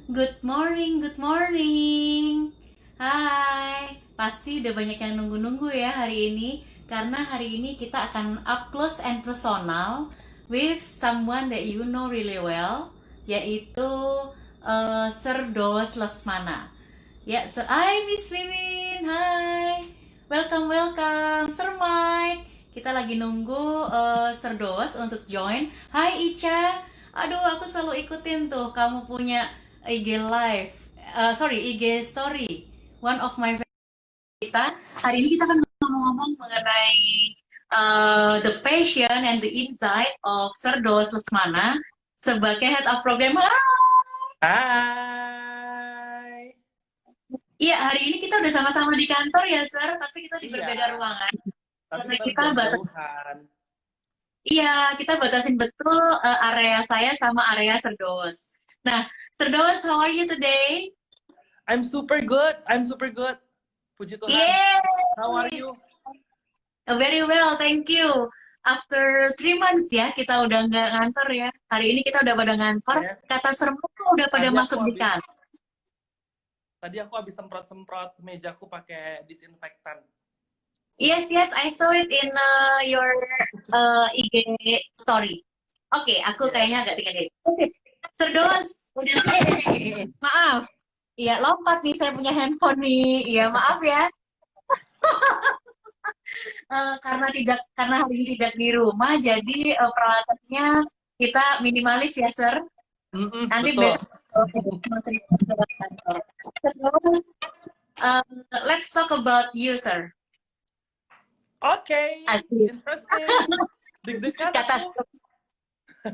Good morning, good morning. Hai, pasti udah banyak yang nunggu-nunggu ya hari ini karena hari ini kita akan up close and personal with someone that you know really well, yaitu Sir Dos Lesmana. Ya, hai Miss Wiwin, hai. Welcome, welcome, Sir Mike. Kita lagi nunggu Sir Dos untuk join. Hai Ica. Aduh, aku selalu ikutin tuh kamu punya IG live, sorry IG story, one of my kita. Hari ini kita akan ngomong-ngomong mengenai the passion and the insight of Serdos Lesmana sebagai head of program. Hai. Iya, hari ini kita udah sama-sama di kantor ya, Sir, tapi kita di Iya, berbeda ruangan. tapi Karena kita kita batas, jauh-jauhan. iya, kita batasin betul area saya sama area Serdos. Nah, Serdos, how are you today? I'm super good. I'm super good. Puji Tuhan. How are Yay! you? Very well, thank you. After 3 months ya, kita udah nggak ngantor ya. Hari ini kita udah pada ngantor. Ya. Kata serem tuh udah pada Tadi aku masuk di habis kantor. semprot-semprot mejaku pakai disinfektan. Yes, yes, I saw it in your IG story. Oke, aku kayaknya agak tinggal deh. Oke, Serdos, udah. Maaf. Iya, lompat nih, saya punya handphone nih. Iya, maaf ya. Karena hari ini tidak di rumah, jadi peralatannya kita minimalis ya, Sir. Nanti Betul. besok terus, let's talk about you, Sir. Oke, Asik. interesting. Deg-degan Kata aku.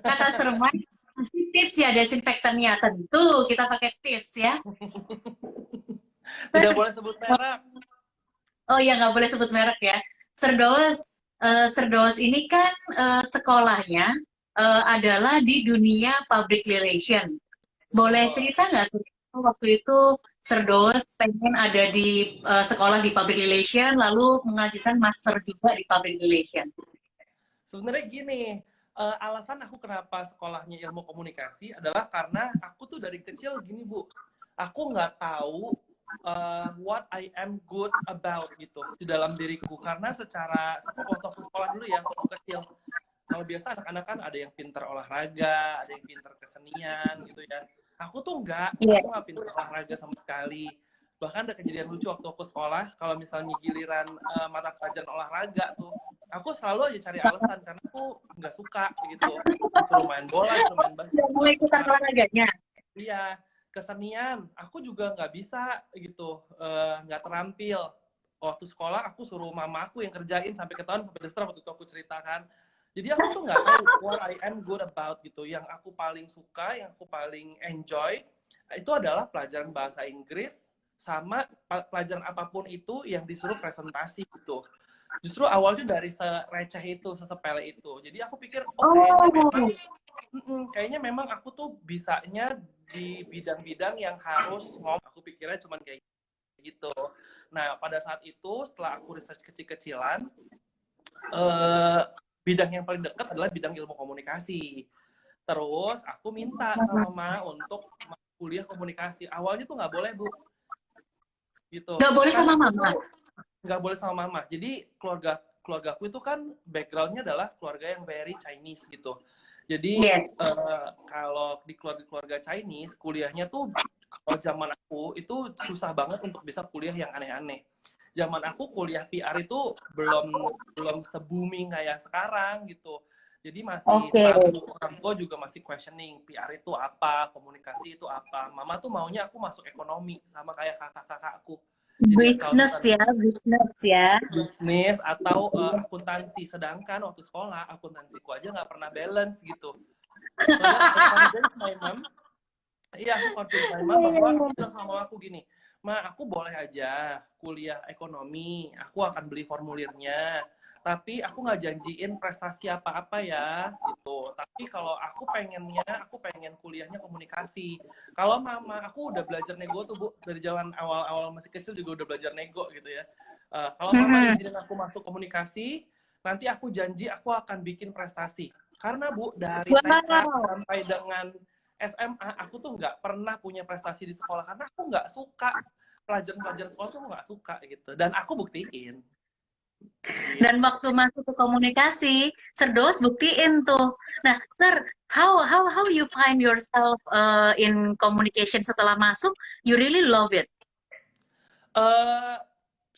kata Sermai, pasti tips ya desinfektannya. Tentu kita pakai tips ya. Tidak boleh sebut merek. Oh ya, nggak boleh sebut merek ya. Serdos, Serdos ini kan sekolahnya adalah di dunia public relation. Boleh cerita nggak sih waktu itu Serdos pengen ada di sekolah di public relation, lalu mengajukan master juga di public relation? Sebenarnya gini, alasan aku kenapa sekolahnya ilmu komunikasi adalah karena aku tuh dari kecil gini, Bu. Aku nggak tahu what I am good about gitu di dalam diriku, karena secara waktu aku sekolah dulu ya, waktu kecil, kalau biasa anak-anak kan ada yang pintar olahraga, ada yang pintar kesenian gitu ya. Aku tuh Iya. aku nggak pintar olahraga sama sekali. Bahkan ada kejadian lucu waktu aku sekolah, kalau misalnya giliran mata pelajaran olahraga tuh, aku selalu aja cari alasan karena aku nggak suka gitu. Disuruh main bola, disuruh main basket, Sudah mulai ikutan olahraganya. iya, kesenian, aku juga nggak bisa gitu, nggak terampil. Waktu sekolah aku suruh mama aku yang kerjain sampai ketahuan sampai diserah waktu itu aku ceritakan. Jadi aku tuh nggak tahu what I am good about gitu. Yang aku paling suka, yang aku paling enjoy itu adalah pelajaran bahasa Inggris sama pelajaran apapun itu yang disuruh presentasi gitu. Justru awalnya dari receh itu, sesepele itu. Jadi aku pikir, kayaknya memang aku tuh bisanya di bidang-bidang yang harus ngomong. Aku pikirnya cuma kayak gitu. Nah, pada saat itu setelah aku research kecil-kecilan, bidang yang paling dekat adalah bidang ilmu komunikasi. Terus aku minta sama mama untuk kuliah komunikasi. Awalnya tuh nggak boleh, Bu. Gitu. Nggak boleh sama Kan mama? nggak boleh sama mama. Jadi keluargaku itu kan backgroundnya adalah keluarga yang very Chinese gitu. Jadi Yes. kalau di keluarga Chinese kuliahnya tuh kalau zaman aku itu susah banget untuk bisa kuliah yang aneh-aneh. Zaman aku kuliah PR itu belum se-booming kayak sekarang gitu. Jadi masih tabu, orang tua juga masih questioning PR itu apa, komunikasi itu apa. Mama tuh maunya aku masuk ekonomi sama kayak kakak-kakakku. Jadi Bisnis ya, bisnis ya. bisnis atau akuntansi. Sedangkan waktu sekolah akuntansiku aja nggak pernah balance gitu. Iya, aku confidence my mom bahwa aku bilang sama aku gini, Ma, aku boleh aja kuliah ekonomi, aku akan beli formulirnya, tapi aku nggak janjiin prestasi apa-apa ya, gitu. Tapi kalau aku pengen kuliahnya komunikasi. Kalau mama, aku udah belajar nego tuh, Bu, dari zaman awal-awal masih kecil juga udah belajar nego gitu ya. Kalau mama izinin aku masuk komunikasi, nanti aku janji aku akan bikin prestasi. Karena Bu, dari TK sampai dengan SMA aku tuh nggak pernah punya prestasi di sekolah karena aku nggak suka pelajaran-pelajaran sekolah tuh nggak suka gitu. Dan aku buktiin. Dan Gitu. waktu masuk ke komunikasi, Serdos buktiin tuh. Nah, Sir, how you find yourself in communication setelah masuk? You really love it. Eh,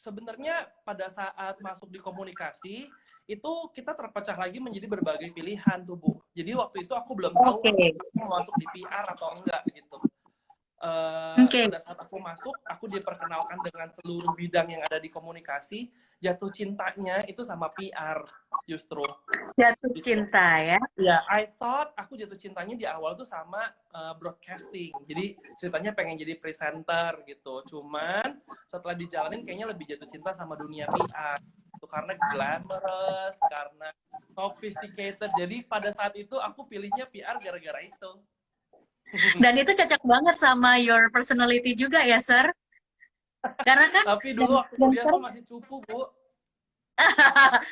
Sebenarnya pada saat masuk di komunikasi itu kita terpecah lagi menjadi berbagai pilihan tuh Bu. Jadi waktu itu aku belum tahu Oke, aku mau masuk di PR atau enggak gitu. oke, Pada saat aku masuk, aku diperkenalkan dengan seluruh bidang yang ada di komunikasi. Jatuh cintanya itu sama PR justru. jatuh Gitu. cinta ya. Ya, I thought aku jatuh cintanya di awal tuh sama broadcasting. Jadi ceritanya pengen jadi presenter gitu. Cuman setelah dijalanin kayaknya lebih jatuh cinta sama dunia PR. Itu karena glamorous, karena sophisticated. Jadi pada saat itu aku pilihnya PR gara-gara itu. Dan itu cocok banget sama your personality juga ya, Sir. Karena kan Tapi dan, dulu waktu dan kuliah Sir, tuh masih cupu, Bu.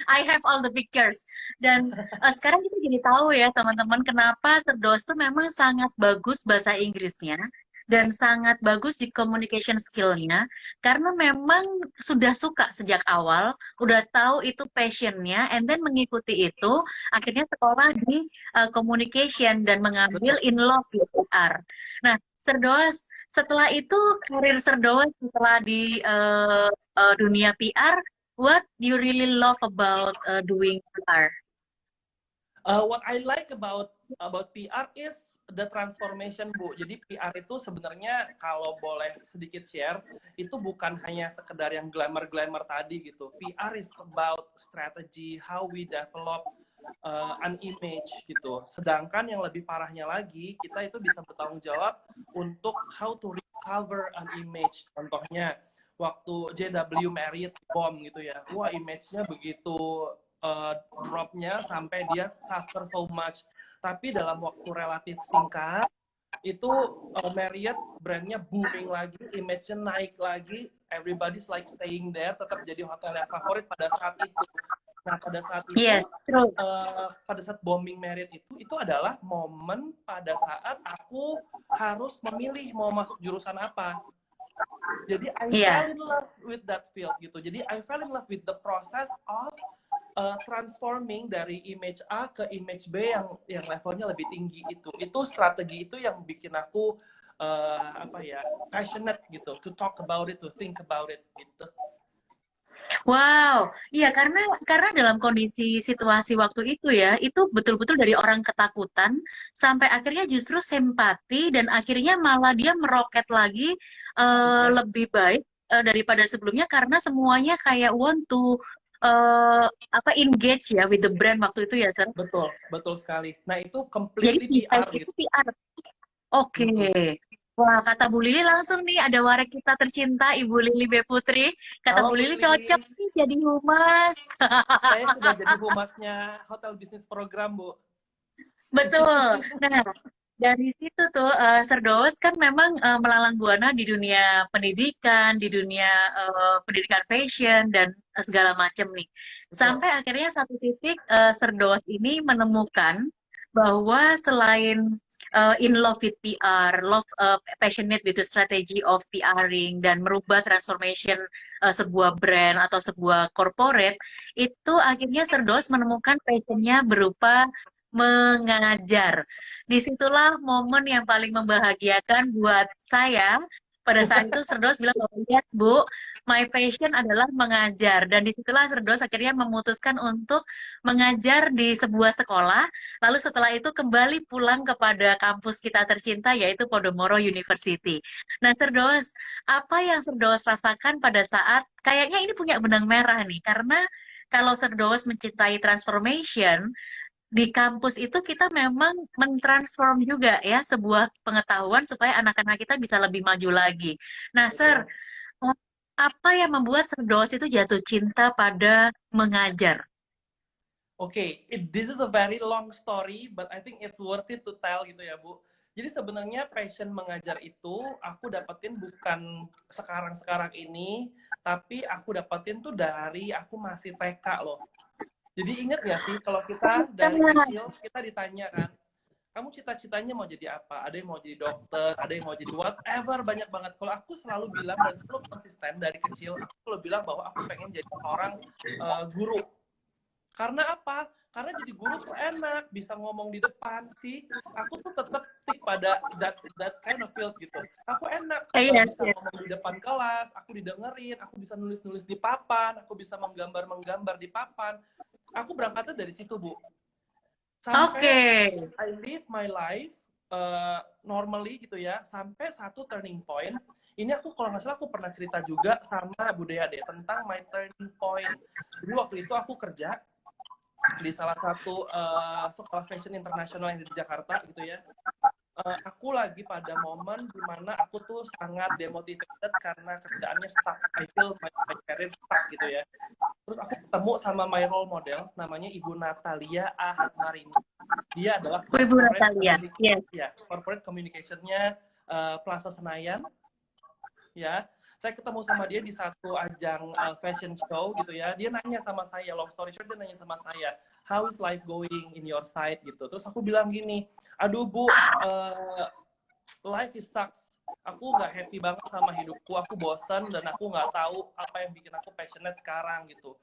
I have all the pictures. Dan sekarang kita jadi tahu ya teman-teman kenapa Serdos tuh memang sangat bagus bahasa Inggrisnya dan sangat bagus di communication skill-nya karena memang sudah suka sejak awal, udah tahu itu passion-nya, and then mengikuti itu, akhirnya sekolah di communication dan mengambil Betul. in love with PR. Nah, Serdos, setelah itu karir Serdos setelah di dunia PR, what do you really love about doing PR? What I like about PR is the transformation, Bu. Jadi PR itu sebenarnya kalau boleh sedikit share, itu bukan hanya sekedar yang glamour-glamour tadi gitu. PR is about strategy, how we develop an image gitu. Sedangkan yang lebih parahnya lagi, kita itu bisa bertanggung jawab untuk how to recover an image. Contohnya, waktu JW Marriott bom gitu ya. Wah, image-nya begitu dropnya sampai dia suffer so much. Tapi dalam waktu relatif singkat, itu Marriott brandnya booming lagi, image-nya naik lagi, everybody's like staying there, tetap jadi hotel yang favorit pada saat itu. Nah, pada saat itu, Yes, true. pada saat bombing Marriott itu adalah momen pada saat aku harus memilih mau masuk jurusan apa. Jadi I Iya. fell in love with that field gitu. Jadi I fell in love with the process of transforming dari image A ke image B yang levelnya lebih tinggi itu. Itu strategi itu yang bikin aku apa ya, passionate gitu, to talk about it, to think about it gitu. Wow, iya karena dalam kondisi situasi waktu itu ya, itu betul-betul dari orang ketakutan sampai akhirnya justru simpati dan akhirnya malah dia meroket lagi Yes. lebih baik daripada sebelumnya karena semuanya kayak want to apa engage ya with the brand waktu itu ya, Sir. Betul, betul sekali. Nah, itu Jadi completely di PR itu gitu. PR. Oke. Mm-mm. Wah, kata Bu Lili langsung nih ada warek kita tercinta Ibu Lili B. Putri. Kata Halo Bu Bu Lili cocok Lili, nih jadi humas. saya sudah jadi humasnya Hotel Business Program, Bu. Betul. Nah, dari situ tuh Serdos kan memang melalang buana di dunia pendidikan, di dunia pendidikan fashion dan segala macam nih. Betul. Sampai akhirnya satu titik Serdos ini menemukan bahwa selain in love with PR, love passionate with the strategy of PRing dan merubah transformation sebuah brand atau sebuah corporate, itu akhirnya Serdos menemukan passionnya berupa mengajar. Disitulah momen yang paling membahagiakan buat saya. Pada saat itu Serdos bilang bahwa yes Bu, my passion adalah mengajar. Dan disitulah Serdos akhirnya memutuskan untuk mengajar di sebuah sekolah. Lalu setelah itu kembali pulang kepada kampus kita tercinta yaitu Podomoro University. Nah Serdos, apa yang Serdos rasakan pada saat, kayaknya ini punya benang merah nih, karena kalau Serdos mencintai transformation, di kampus itu kita memang mentransform juga ya sebuah pengetahuan supaya anak-anak kita bisa lebih maju lagi. Nah, Sir, Betul. apa yang membuat Serdos itu jatuh cinta pada mengajar? Oke, this is a very long story, but I think it's worth it to tell gitu ya, Bu. Jadi sebenarnya passion mengajar itu aku dapetin bukan sekarang-sekarang ini, tapi aku dapetin tuh dari aku masih TK loh. Jadi inget nggak sih kalau kita dari Karena kecil kita ditanya kan, kamu cita-citanya mau jadi apa? Ada yang mau jadi dokter, ada yang mau jadi whatever, banyak banget. Kalau aku selalu bilang dan selalu konsisten dari kecil, aku selalu bilang bahwa aku pengen jadi seorang guru. Karena apa? Karena jadi guru tuh enak, bisa ngomong di depan sih. Aku tuh tetap stick pada that kind of field gitu. Aku enak, bisa ngomong di depan kelas, aku didengerin, aku bisa nulis-nulis di papan, aku bisa menggambar-menggambar di papan. Aku berangkatnya dari situ, Bu. Sampai I live my life normally gitu ya, sampai satu turning point. Ini aku kalau nggak salah aku pernah cerita juga sama Budaya deh tentang my turning point. Jadi waktu itu aku kerja di salah satu sekolah fashion internasional yang di Jakarta gitu ya. Aku lagi pada momen dimana aku tuh sangat demotivated karena kerjaannya stuck. I feel my career stuck gitu ya. Terus aku ketemu sama my role model, namanya Ibu Natalia Ahmarini. Dia adalah corporate communication-nya Plaza Senayan. Ya, saya ketemu sama dia di satu ajang fashion show gitu ya. Dia nanya sama saya, long story short, dia nanya sama saya, how is life going in your side gitu. Terus aku bilang gini, aduh Bu, life is sucks. Aku nggak happy banget sama hidupku, aku bosan dan aku nggak tahu apa yang bikin aku passionate sekarang gitu.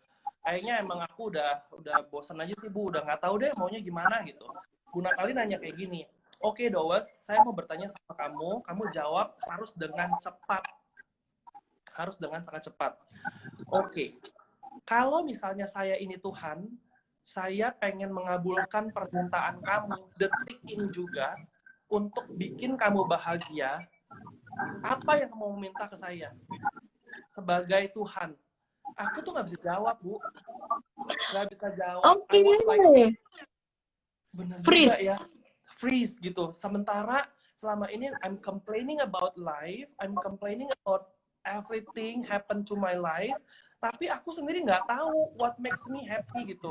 Kayaknya emang aku udah bosan aja sih Bu, udah nggak tahu deh maunya gimana gitu. Bu Natali nanya kayak gini, oke Dowes, saya mau bertanya sama kamu jawab harus dengan cepat. Harus dengan sangat cepat. Oke. Kalau misalnya saya ini Tuhan, saya pengen mengabulkan permintaan kamu detik ini juga untuk bikin kamu bahagia. Apa yang kamu minta ke saya? Sebagai Tuhan. Aku tuh nggak bisa jawab, Bu. Nggak bisa jawab. I was like, bener juga ya. Freeze gitu. Sementara selama ini I'm complaining about life, I'm complaining about everything happen to my life, tapi aku sendiri nggak tahu what makes me happy gitu.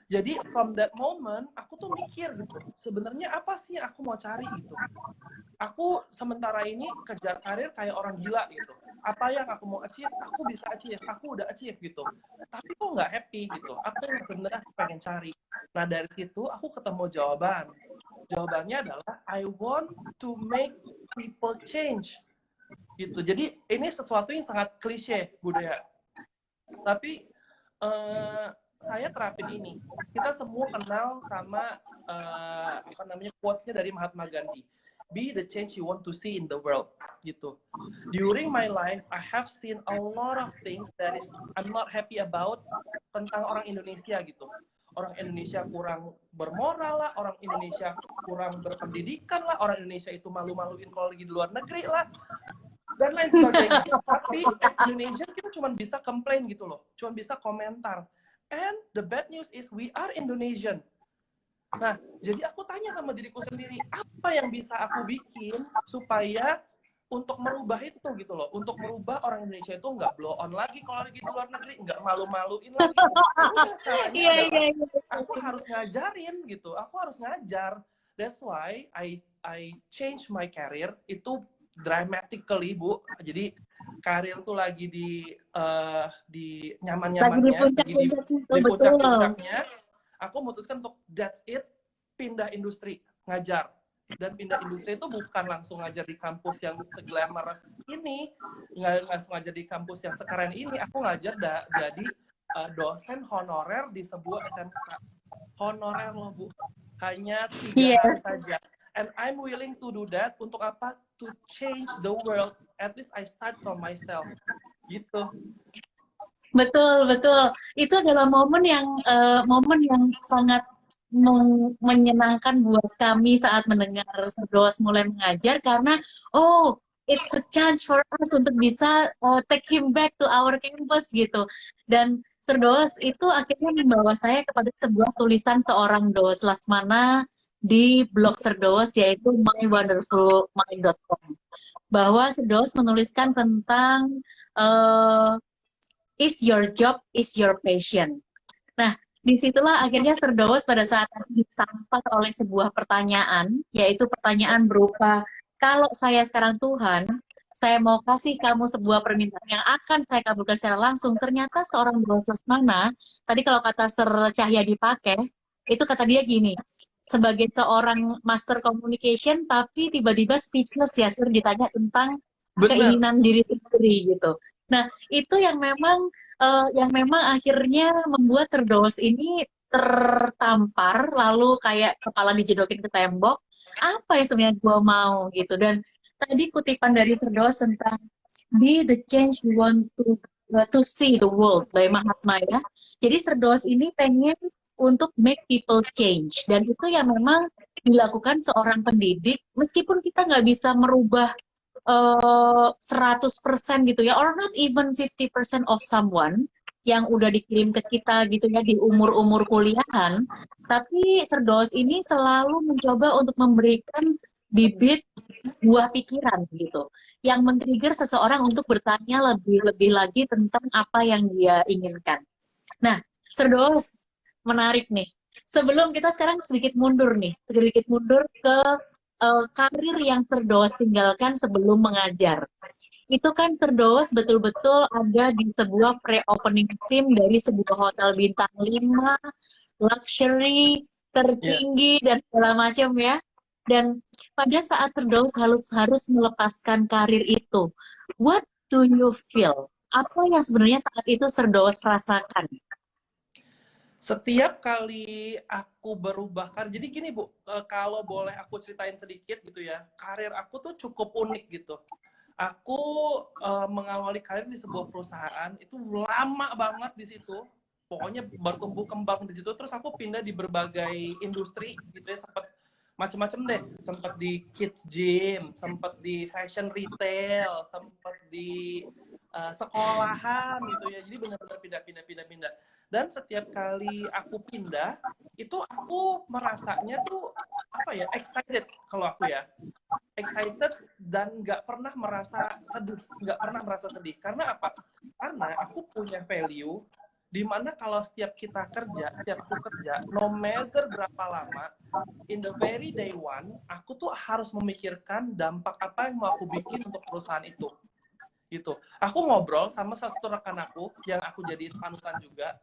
Jadi from that moment aku tuh mikir gitu, sebenarnya apa sih aku mau cari gitu. Aku sementara ini kejar karir kayak orang gila gitu. Apa yang aku mau achieve, aku bisa achieve, aku udah achieve gitu. Tapi kok nggak happy gitu. Apa yang sebenarnya aku pengen cari. Nah dari situ aku ketemu jawaban. Jawabannya adalah I want to make people change. Gitu. Jadi ini sesuatu yang sangat klise Budaya. Tapi saya terapin ini. Kita semua kenal sama quotes-nya dari Mahatma Gandhi. Be the change you want to see in the world. Gitu. During my life, I have seen a lot of things that I'm not happy about tentang orang Indonesia gitu. Orang Indonesia kurang bermoral lah, orang Indonesia kurang berpendidikan lah, orang Indonesia itu malu-maluin kalau lagi di luar negeri lah. Dan lain sebagainya. Tapi Indonesia kita cuma bisa komplain gitu loh, cuma bisa komentar. And the bad news is we are Indonesian. Nah, jadi aku tanya sama diriku sendiri, apa yang bisa aku bikin supaya untuk merubah itu gitu loh, untuk merubah orang Indonesia itu nggak blow on lagi kalau lagi di luar negeri, nggak malu-maluin lagi. Caranya aku harus ngajarin gitu, aku harus ngajar. That's why I change my career itu dramatically, Bu. Jadi karir tuh lagi di nyaman-nyamannya, di puncak-puncaknya. Aku memutuskan untuk that's it, pindah industri, ngajar. Dan pindah industri itu bukan langsung ngajar di kampus yang seglamorous ini, nggak langsung ngajar di kampus yang sekeren ini. Aku ngajar jadi dosen honorer di sebuah SMK. Honorer loh, Bu. Hanya 3 hari saja. And I'm willing to do that untuk apa? To change the world. At least I start from myself. Gitu. Betul, betul. Itu adalah momen yang sangat menyenangkan buat kami saat mendengar Sirdaus mulai mengajar karena it's a chance for us untuk bisa take him back to our campus gitu. Dan Sirdaus itu akhirnya membawa saya kepada sebuah tulisan seorang Daus Lasmana di blog Sirdaus yaitu mywonderfulmind.com, bahwa Sirdaus menuliskan tentang is your job, is your passion. Nah, disitulah akhirnya Sirdaus pada saat ditampak oleh sebuah pertanyaan, yaitu pertanyaan berupa, kalau saya sekarang Tuhan, saya mau kasih kamu sebuah permintaan yang akan saya kabulkan secara langsung. Ternyata seorang Daus Lasmana, tadi kalau kata Sir Cahya dipakai, itu kata dia gini, sebagai seorang master communication tapi tiba-tiba speechless ya Sir ditanya tentang Bener. keinginan diri sendiri gitu. Nah, itu yang memang akhirnya membuat Cerdos ini tertampar lalu kayak kepala dijedokin ke tembok. Apa yang sebenarnya gue mau gitu. Dan tadi kutipan dari Cerdos tentang be the change you want to see the world by Mahatma ya. Jadi Cerdos ini pengen untuk make people change dan itu yang memang dilakukan seorang pendidik meskipun kita nggak bisa merubah 100% gitu ya, or not even 50% of someone yang udah dikirim ke kita gitu ya di umur-umur kuliahan, tapi Cerdos ini selalu mencoba untuk memberikan bibit buah pikiran gitu, yang men-trigger seseorang untuk bertanya lebih-lebih lagi tentang apa yang dia inginkan. Nah, Cerdos, menarik nih. Sebelum kita sekarang sedikit mundur ke karir yang Cerdos tinggalkan sebelum mengajar. Itu kan Cerdos betul-betul ada di sebuah pre-opening team dari sebuah hotel bintang 5, luxury, Ya. tertinggi, dan segala macam ya. Dan pada saat Cerdos harus melepaskan karir itu, what do you feel? Apa yang sebenarnya saat itu Cerdos rasakan? Setiap kali aku berubah karir, jadi gini Bu, kalau boleh aku ceritain sedikit gitu ya, karir aku tuh cukup unik gitu. Aku mengawali karir di sebuah perusahaan, itu lama banget di situ, pokoknya bertumbuh kembang di situ, terus aku pindah di berbagai industri gitu ya, sempat macam-macam deh, sempat di kids gym, sempat di fashion retail, sempat di sekolahan gitu ya, jadi benar-benar pindah-pindah. Dan setiap kali aku pindah, itu aku merasanya tuh apa ya, excited kalau aku ya, excited dan nggak pernah merasa sedih. Karena apa? Karena aku punya value di mana kalau setiap aku kerja, no matter berapa lama, in the very day one, aku tuh harus memikirkan dampak apa yang mau aku bikin untuk perusahaan itu. Gitu. Aku ngobrol sama satu rekan aku yang aku jadi panutan juga.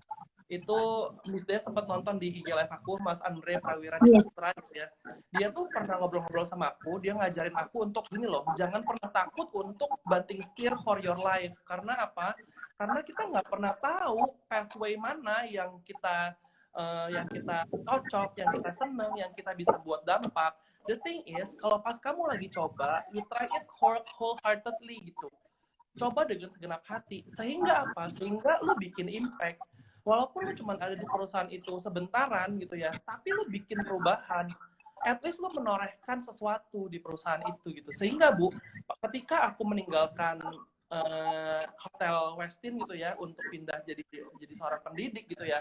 Itu dia sempat nonton di IG live aku, Mas Andre Prawira di Yes. Putra gitu ya. Dia tuh pernah ngobrol-ngobrol sama aku, dia ngajarin aku untuk gini loh, jangan pernah takut untuk banting setir for your life. Karena apa? Karena kita nggak pernah tahu pathway mana yang kita cocok, yang kita seneng, yang kita bisa buat dampak. The thing is, kalau pas kamu lagi coba, you try it wholeheartedly gitu. Coba dengan segenap hati. Sehingga apa? Sehingga lu bikin impact. Walaupun lu cuma ada di perusahaan itu sebentaran gitu ya, tapi lu bikin perubahan. At least lu menorehkan sesuatu di perusahaan itu gitu. Sehingga Bu, ketika aku meninggalkan Hotel Westin gitu ya untuk pindah jadi seorang pendidik gitu ya,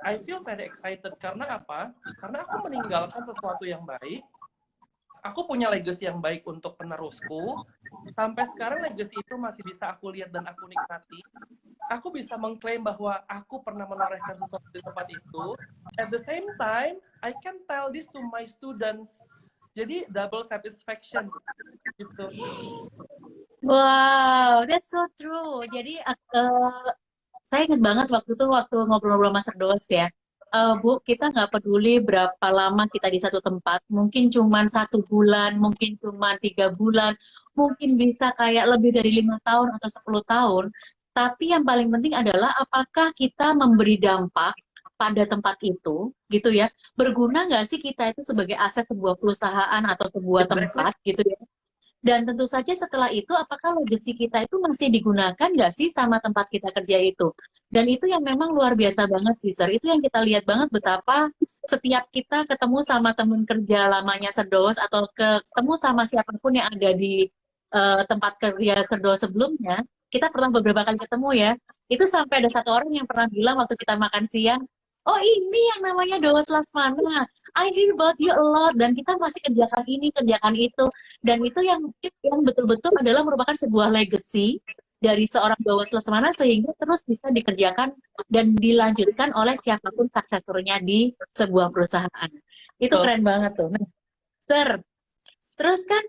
I feel very excited. Karena apa? Karena aku meninggalkan sesuatu yang baik. Aku punya legacy yang baik untuk penerusku. Sampai sekarang legacy itu masih bisa aku lihat dan aku nikmati. Aku bisa mengklaim bahwa aku pernah menorehkan sesuatu di tempat itu. At the same time, I can tell this to my students. Jadi double satisfaction gitu. Wow, that's so true. Jadi saya ingat banget waktu ngobrol-ngobrol sama Cerdos ya. Bu, kita nggak peduli berapa lama kita di satu tempat, mungkin cuma 1 bulan, mungkin cuma 3 bulan, mungkin bisa kayak lebih dari 5 tahun atau 10 tahun. Tapi yang paling penting adalah apakah kita memberi dampak pada tempat itu, gitu ya. Berguna nggak sih kita itu sebagai aset sebuah perusahaan atau sebuah Exactly. tempat, gitu ya. Dan tentu saja setelah itu, apakah legacy kita itu masih digunakan nggak sih sama tempat kita kerja itu? Dan itu yang memang luar biasa banget sih, Sir. Itu yang kita lihat banget betapa setiap kita ketemu sama teman kerja lamanya Cerdos atau ketemu sama siapapun yang ada di tempat kerja Cerdos sebelumnya, kita pernah beberapa kali ketemu ya. Itu sampai ada satu orang yang pernah bilang waktu kita makan siang, oh ini yang namanya Doos Lasmana. I hear about you a lot dan kita masih kerjakan ini, kerjakan itu. Dan itu yang betul-betul adalah merupakan sebuah legacy dari seorang Doos Lesmana sehingga terus bisa dikerjakan dan dilanjutkan oleh siapapun suksesornya di sebuah perusahaan. Itu keren banget tuh. Nah, Sir, terus kan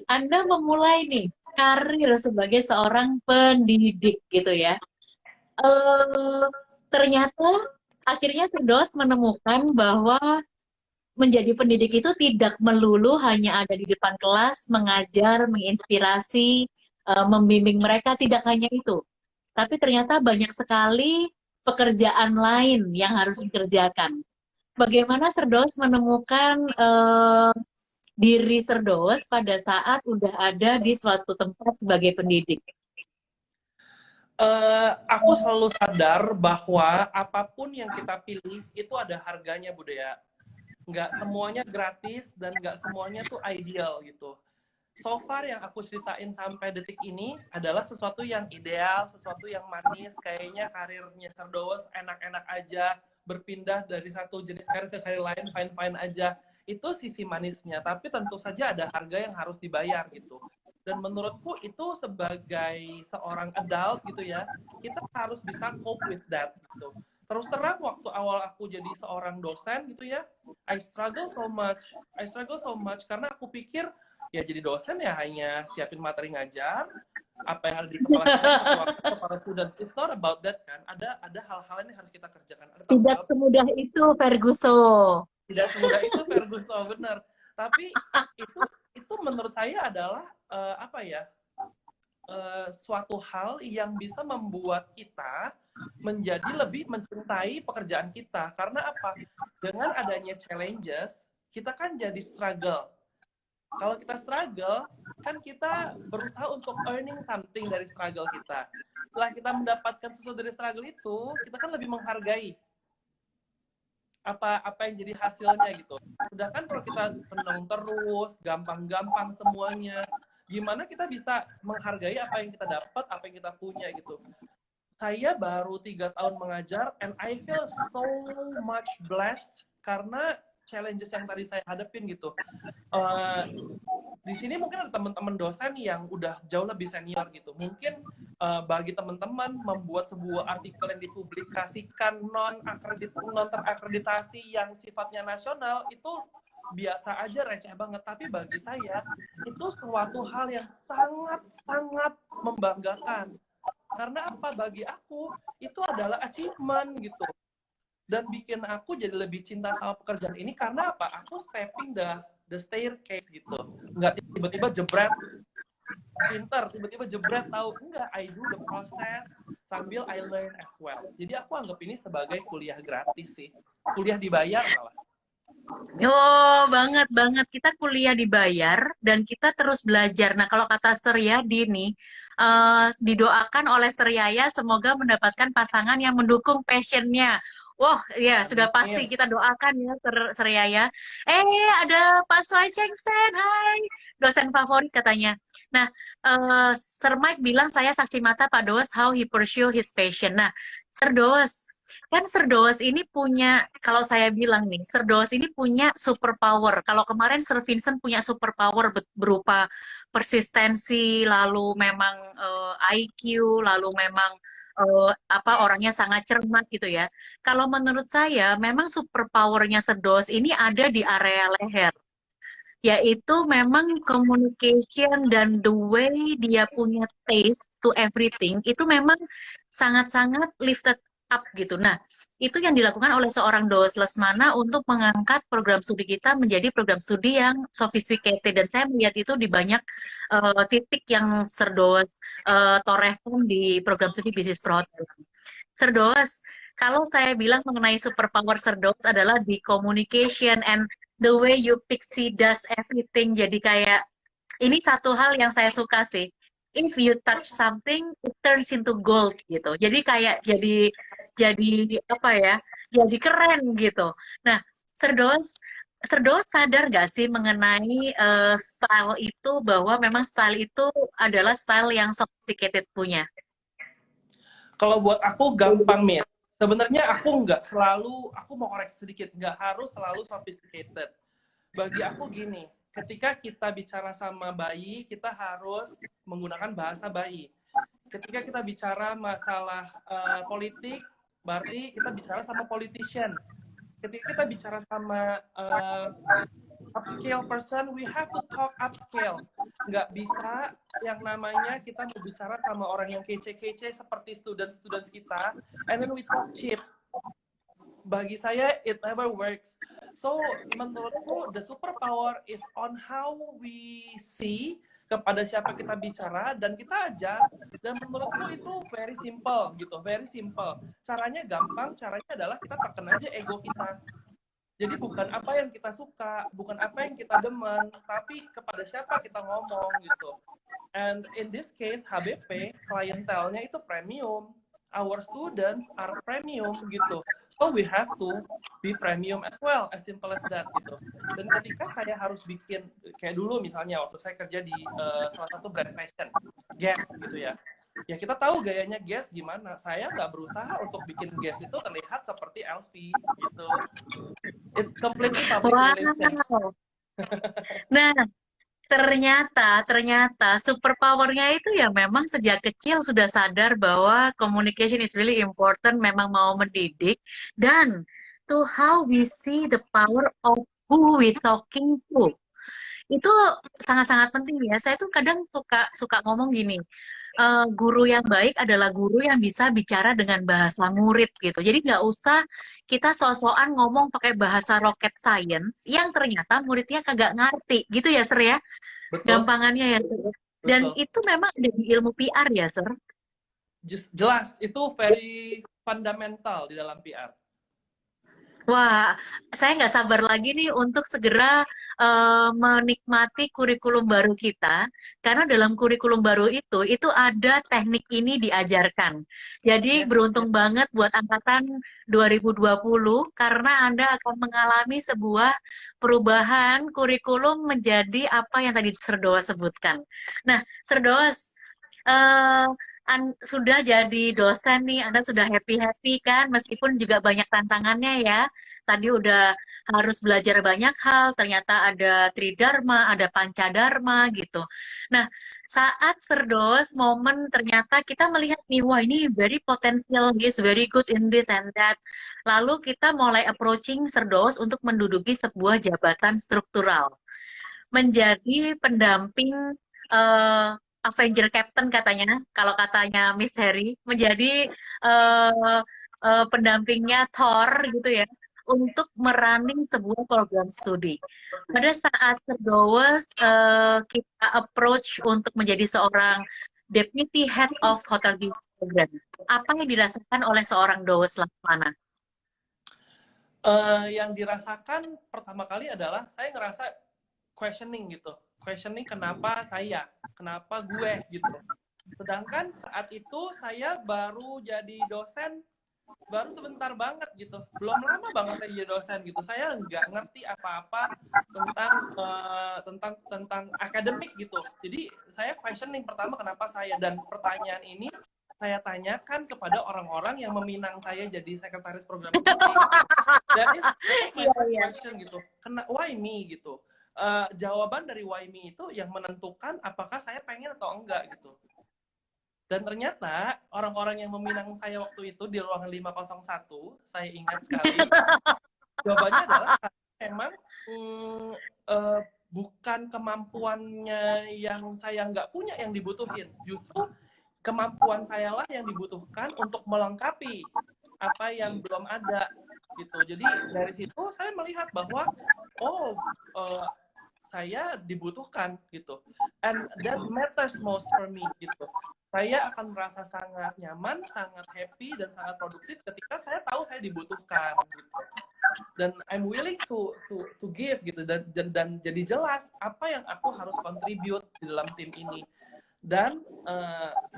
Anda memulai nih karir sebagai seorang pendidik gitu ya. Ternyata akhirnya Cerdos menemukan bahwa menjadi pendidik itu tidak melulu hanya ada di depan kelas, mengajar, menginspirasi, membimbing mereka, tidak hanya itu. Tapi ternyata banyak sekali pekerjaan lain yang harus dikerjakan. Bagaimana Serdos menemukan diri Serdos pada saat udah ada di suatu tempat sebagai pendidik? Aku selalu sadar bahwa apapun yang kita pilih itu ada harganya, Budaya. Nggak semuanya gratis dan nggak semuanya tuh ideal gitu. So far yang aku ceritain sampai detik ini adalah sesuatu yang ideal, sesuatu yang manis, kayaknya karirnya Serdowas enak-enak aja, berpindah dari satu jenis karir ke karir lain fine-fine aja. Itu sisi manisnya, tapi tentu saja ada harga yang harus dibayar gitu. Dan menurutku itu sebagai seorang adult gitu ya, kita harus bisa cope with that gitu. Terus terang waktu awal aku jadi seorang dosen gitu ya, I struggle so much karena aku pikir ya jadi dosen ya hanya siapin materi ngajar, apa yang ada di kepala kita ke para students. It's not about that kan. Ada hal-hal yang harus kita kerjakan. Ada tanggung Tidak jawab. semudah itu, Ferguso. Tidak semudah itu, Ferguson, benar. Tapi itu menurut saya adalah apa ya? Suatu hal yang bisa membuat kita menjadi lebih mencintai pekerjaan kita. Karena apa? Dengan adanya challenges, kita kan jadi struggle. Kalau kita struggle, kan kita berusaha untuk earning something dari struggle kita. Setelah kita mendapatkan sesuatu dari struggle itu, kita kan lebih menghargai apa yang jadi hasilnya gitu. Sedangkan kalau kita senang terus, gampang-gampang semuanya, gimana kita bisa menghargai apa yang kita dapat, apa yang kita punya gitu. Saya baru 3 tahun mengajar, and I feel so much blessed karena challenges yang tadi saya hadapin gitu. Di sini mungkin ada teman-teman dosen yang udah jauh lebih senior gitu. Mungkin bagi teman-teman membuat sebuah artikel yang dipublikasikan non terakreditasi yang sifatnya nasional itu biasa aja, receh banget. Tapi bagi saya itu suatu hal yang sangat-sangat membanggakan. Karena apa? Bagi aku itu adalah achievement gitu. Dan bikin aku jadi lebih cinta sama pekerjaan ini karena apa? Aku stepping the staircase gitu. Nggak tiba-tiba jebret pinter, tiba-tiba jebret tahu. Enggak, I do the process sambil I learn as well. Jadi aku anggap ini sebagai kuliah gratis sih. Kuliah dibayar malah. Oh, banget banget. Kita kuliah dibayar dan kita terus belajar. Nah, kalau kata Suryadi nih, didoakan oleh Suryaya semoga mendapatkan pasangan yang mendukung passionnya. Wah, ya sudah pasti Amin. kita doakan ya Suryaya. Ada Pak Swai Chengsen, hai, dosen favorit katanya. Nah, Sir Mike bilang saya saksi mata Pak Doas how he pursue his passion. Nah, Sir Doas, kan Serdoas ini punya, kalau saya bilang nih, Serdoas ini punya superpower. Kalau kemarin Sir Vincent punya superpower berupa persistensi, lalu memang IQ, lalu memang orangnya sangat cermat gitu ya. Kalau menurut saya, memang superpowernya Serdoas ini ada di area leher, yaitu memang communication dan the way dia punya taste to everything itu memang sangat-sangat lifted up gitu. Nah, itu yang dilakukan oleh seorang Doos Lesmana untuk mengangkat program studi kita menjadi program studi yang sophisticated, dan saya melihat itu di banyak titik yang Serdoas torehkan di program studi bisnis program. Serdoas, kalau saya bilang mengenai superpower Serdoas adalah di communication and the way you pixie does everything. Jadi kayak ini satu hal yang saya suka sih. If you touch something, it turns into gold gitu. Jadi kayak jadi apa ya? Jadi keren gitu. Nah, Serdos Serdos sadar nggak sih mengenai style itu, bahwa memang style itu adalah style yang sophisticated punya? Kalau buat aku gampang, Mir. Sebenarnya aku nggak selalu, aku mau koreksi sedikit, nggak harus selalu sophisticated. Bagi aku gini, ketika kita bicara sama bayi, kita harus menggunakan bahasa bayi. Ketika kita bicara masalah politik, berarti kita bicara sama politician. Ketika kita bicara sama upscale person, we have to talk upscale. Nggak bisa yang namanya kita mau bicara sama orang yang kece-kece seperti students kita, and then we talk cheap. Bagi saya, it never works. So menurutku the superpower is on how we see kepada siapa kita bicara dan kita adjust. Dan menurutku itu very simple gitu, very simple. Caranya gampang, caranya adalah kita tekan aja ego kita. Jadi bukan apa yang kita suka, bukan apa yang kita demen, tapi kepada siapa kita ngomong gitu. And in this case HBP klientelnya itu premium, our students are premium gitu. So we have to be premium as well, as simple as that gitu. Dan ketika saya harus bikin kayak dulu misalnya waktu saya kerja di salah satu brand fashion, Guess gitu ya. Ya kita tahu gayanya Guess gimana. Saya nggak berusaha untuk bikin Guess itu terlihat seperti LV gitu. It's completely public relations. Wow. Nah, ternyata superpowernya itu ya memang sejak kecil sudah sadar bahwa communication is really important, memang mau mendidik, dan to how we see the power of who we talking to. Itu sangat-sangat penting ya. Saya tuh kadang suka ngomong gini, guru yang baik adalah guru yang bisa bicara dengan bahasa murid gitu. Jadi nggak usah kita so-soan ngomong pakai bahasa rocket science yang ternyata muridnya kagak ngerti gitu ya, Sir ya. Betul, Gampangannya ya, Sir. Dan betul. itu memang ada di ilmu PR ya, Sir. Jelas, itu very fundamental di dalam PR. Wah, saya nggak sabar lagi nih untuk segera menikmati kurikulum baru kita, karena dalam kurikulum baru itu ada teknik ini diajarkan. Jadi Yes. beruntung banget buat angkatan 2020, karena Anda akan mengalami sebuah perubahan kurikulum menjadi apa yang tadi Serdoa sebutkan. Nah, Serdoas, eh, sudah jadi dosen nih, Anda sudah happy-happy kan, meskipun juga banyak tantangannya ya. Tadi udah harus belajar banyak hal, ternyata ada Tridharma, ada Pancadharma gitu. Nah, saat Serdos, momen ternyata kita melihat nih, wah ini very potential, he is very good in this and that. Lalu kita mulai approaching Serdos untuk menduduki sebuah jabatan struktural. Menjadi pendamping Avenger Captain katanya, kalau katanya Miss Harry, menjadi uh, pendampingnya Thor gitu ya, untuk merunning sebuah program studi. Pada saat Serdowes kita approach untuk menjadi seorang Deputy Head of Hotel Business Program, apa yang dirasakan oleh seorang Dowes Laksamana? Yang dirasakan pertama kali adalah saya ngerasa questioning gitu. Questioning kenapa saya, kenapa gue gitu. Sedangkan saat itu saya baru jadi dosen, baru sebentar banget gitu. Belum lama banget saya jadi dosen gitu. Saya nggak ngerti apa-apa tentang akademik gitu. Jadi saya questioning pertama kenapa saya, dan pertanyaan ini saya tanyakan kepada orang-orang yang meminang saya jadi sekretaris program studi. That is my first question gitu. Why me gitu. Jawaban dari why me itu yang menentukan apakah saya pengen atau enggak gitu. Dan ternyata orang-orang yang meminang saya waktu itu di ruangan 501, saya ingat sekali, jawabannya adalah emang bukan kemampuannya yang saya nggak punya yang dibutuhin. Justru kemampuan saya lah yang dibutuhkan untuk melengkapi apa yang belum ada gitu. Jadi dari situ saya melihat bahwa saya dibutuhkan gitu, and that matters most for me gitu. Saya akan merasa sangat nyaman, sangat happy, dan sangat produktif ketika saya tahu saya dibutuhkan gitu. Dan I'm willing to give gitu, dan jadi jelas apa yang aku harus contribute di dalam tim ini. Dan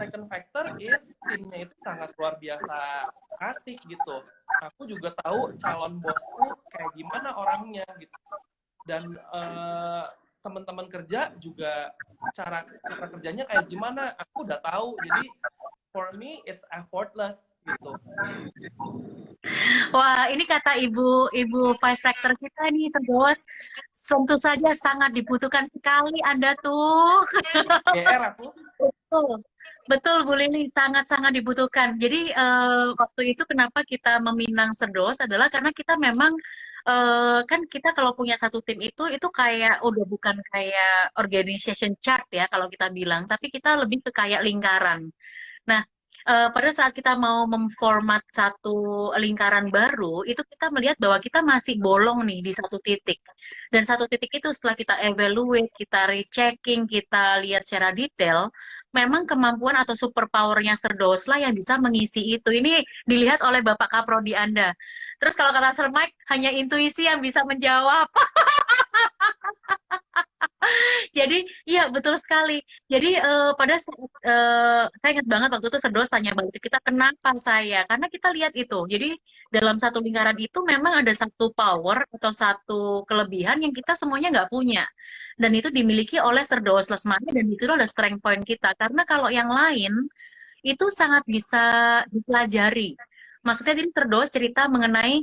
second factor is timnya itu sangat luar biasa asik gitu. Aku juga tahu calon bosku kayak gimana orangnya gitu. Dan teman-teman kerja juga cara kerjanya kayak gimana aku udah tahu. Jadi for me it's effortless gitu. Wah, ini kata ibu vice rector kita nih, Bos. Tentu saja sangat dibutuhkan sekali Anda tuh. GR aku. Betul Bu Lili, sangat-sangat dibutuhkan. Jadi waktu itu kenapa kita meminang Serdos adalah karena kita memang kan kita kalau punya satu tim itu kayak udah bukan kayak organization chart ya kalau kita bilang, tapi kita lebih ke kayak lingkaran. Nah, pada saat kita mau memformat satu lingkaran baru, itu kita melihat bahwa kita masih bolong nih di satu titik. Dan satu titik itu setelah kita evaluate, kita rechecking, kita lihat secara detail, memang kemampuan atau superpowernya Cerdos lah yang bisa mengisi itu. Ini dilihat oleh Bapak Kaprodi Anda. Terus kalau kata Sir Mike, hanya intuisi yang bisa menjawab. Jadi, iya betul sekali. Jadi pada saat saya ingat banget waktu itu Sedos tanya balik ke kita, kenapa saya? Karena kita lihat itu. Jadi dalam satu lingkaran itu memang ada satu power atau satu kelebihan yang kita semuanya nggak punya. Dan itu dimiliki oleh Serdos Lesmana dan itu adalah strength point kita. Karena kalau yang lain itu sangat bisa dipelajari. Maksudnya jadi Serdos cerita mengenai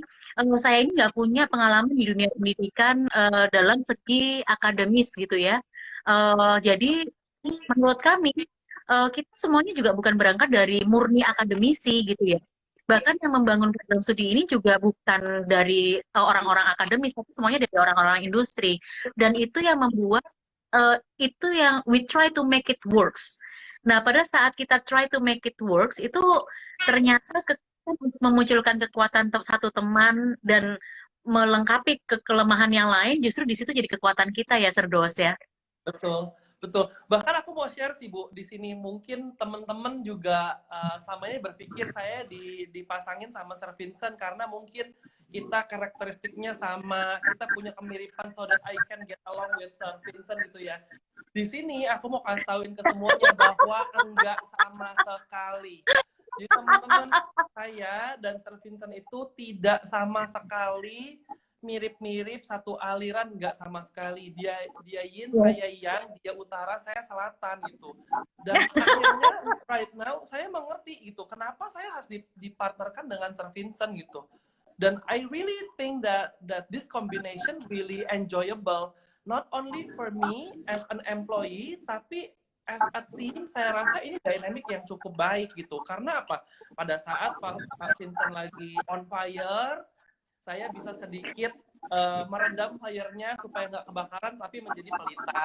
saya ini nggak punya pengalaman di dunia pendidikan dalam segi akademis gitu ya. Jadi menurut kami kita semuanya juga bukan berangkat dari murni akademisi gitu ya. Bahkan yang membangun program studi ini juga bukan dari orang-orang akademis, tapi semuanya dari orang-orang industri. Dan itu yang membuat itu yang we try to make it works. Nah, pada saat kita try to make it works, itu ternyata untuk memunculkan kekuatan satu teman dan melengkapi kelemahan yang lain, justru di situ jadi kekuatan kita ya, Serdos ya. Betul, betul. Bahkan aku mau share sih Bu, di sini mungkin teman-teman juga sama ini berpikir saya dipasangin sama Sir Vincent karena mungkin kita karakteristiknya sama, kita punya kemiripan so that I can get along with Sir Vincent gitu ya. Di sini aku mau kasih tauin ke semuanya bahwa enggak sama sekali. Jadi teman-teman saya dan Sir Vincent itu tidak sama sekali mirip-mirip satu aliran, nggak sama sekali. Dia yin, saya yang, dia utara, saya selatan gitu. Dan akhirnya right now saya mengerti gitu kenapa saya harus dipartnerkan dengan Sir Vincent gitu. Dan I really think that this combination really enjoyable, not only for me as an employee, tapi as a team. Saya rasa ini dynamic yang cukup baik gitu. Karena apa? Pada saat Pak Vincent lagi on fire, saya bisa sedikit meredam fire-nya supaya nggak kebakaran tapi menjadi pelita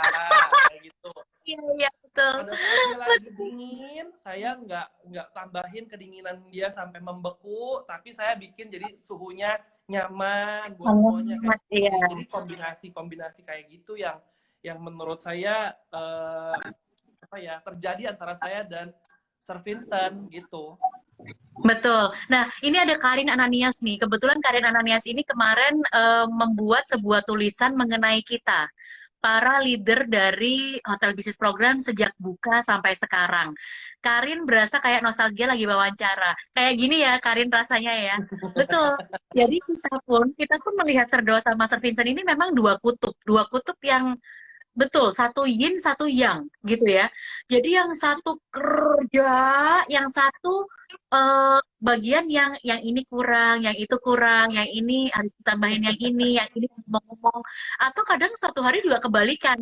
kayak gitu. Iya, iya betul. Pada saat dia lagi dingin, saya nggak tambahin kedinginan dia sampai membeku, tapi saya bikin jadi suhunya nyaman buat semuanya kayak gitu. Iya. Jadi kombinasi kayak gitu yang menurut saya apa ya terjadi antara saya dan Sir Vincent gitu. Betul. Nah, ini ada Karin Ananias nih. Kebetulan Karin Ananias ini kemarin membuat sebuah tulisan mengenai kita, para leader dari Hotel Business Program sejak buka sampai sekarang. Karin berasa kayak nostalgia lagi wawancara. Kayak gini ya, Karin rasanya ya. Betul. Jadi kita pun melihat Serdo sama Sir Vincent ini memang dua kutub yang betul, satu yin, satu yang, gitu ya. Jadi yang satu kerja, yang satu bagian yang ini kurang, yang itu kurang, yang ini harus ditambahin yang ini ngomong-ngomong. Atau kadang suatu hari juga kebalikan.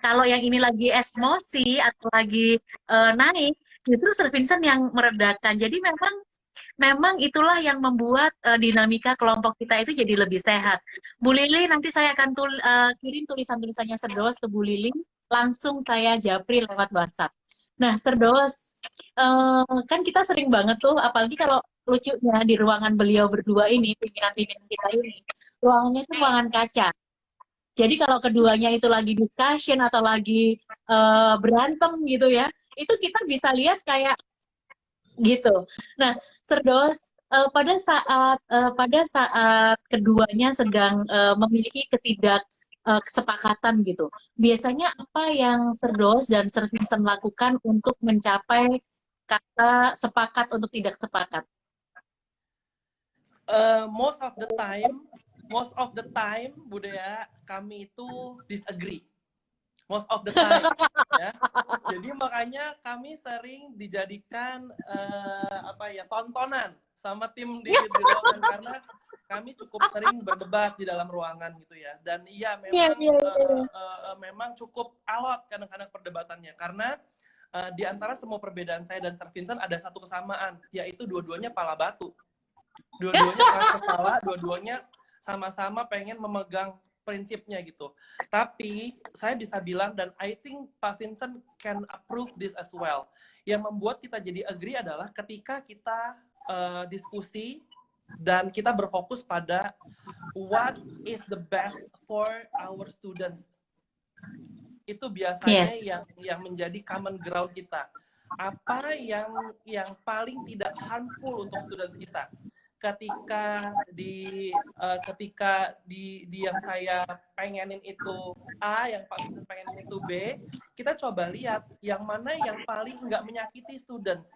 Kalau yang ini lagi emosi atau lagi naik, justru Sir Vincent yang meredakan. Jadi memang itulah yang membuat dinamika kelompok kita itu jadi lebih sehat. Bu Lili, nanti saya akan kirim tulisan-tulisannya Serdos ke Bu Lili, langsung saya japri lewat WhatsApp. Nah, Serdos, kan kita sering banget tuh, apalagi kalau lucunya di ruangan beliau berdua ini, pimpinan-pimpinan kita ini, ruangannya itu ruangan kaca. Jadi kalau keduanya itu lagi discussion atau lagi berantem gitu ya, itu kita bisa lihat kayak gitu. Nah, Serdos, pada saat keduanya sedang memiliki kesepakatan gitu. Biasanya apa yang Serdos dan Sir Vincent lakukan untuk mencapai kata sepakat untuk tidak sepakat? Most of the time, Budaya, kami itu disagree. Most of the time, ya. Jadi makanya kami sering dijadikan tontonan sama tim di ruangan karena kami cukup sering berdebat di dalam ruangan gitu ya. Dan iya memang cukup alot kadang-kadang perdebatannya karena di antara semua perbedaan saya dan Sir Vincent ada satu kesamaan, yaitu dua-duanya pala batu. Dua-duanya keras kepala, dua-duanya sama-sama pengen memegang prinsipnya gitu. Tapi saya bisa bilang dan I think Pak Vincent can approve this as well. Yang membuat kita jadi agree adalah ketika kita diskusi dan kita berfokus pada what is the best for our students. Itu biasanya yang menjadi common ground kita. Apa yang paling tidak harmful untuk student kita. Ketika di yang saya pengenin itu A, yang Pak Vincent pengenin itu B, kita coba lihat yang mana yang paling nggak menyakiti students.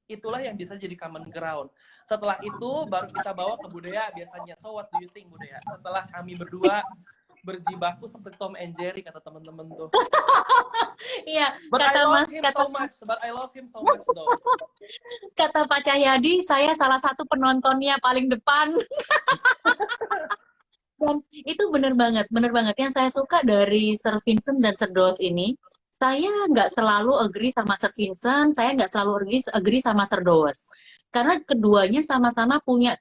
Itulah yang bisa jadi common ground. Setelah itu baru kita bawa ke Budaya biasanya. So what do you think, Budaya? Setelah kami berdua berjibaku seperti Tom and Jerry, kata teman-teman tuh. Iya, kata Mas, but I love him so much though. Kata Pak Cahyadi, saya salah satu penontonnya paling depan. Dan itu bener banget. Yang saya suka dari Sir Vincent dan Sir Doss ini, saya nggak selalu agree sama Sir Vincent, saya nggak selalu agree sama Sir Doss. Karena keduanya sama-sama punya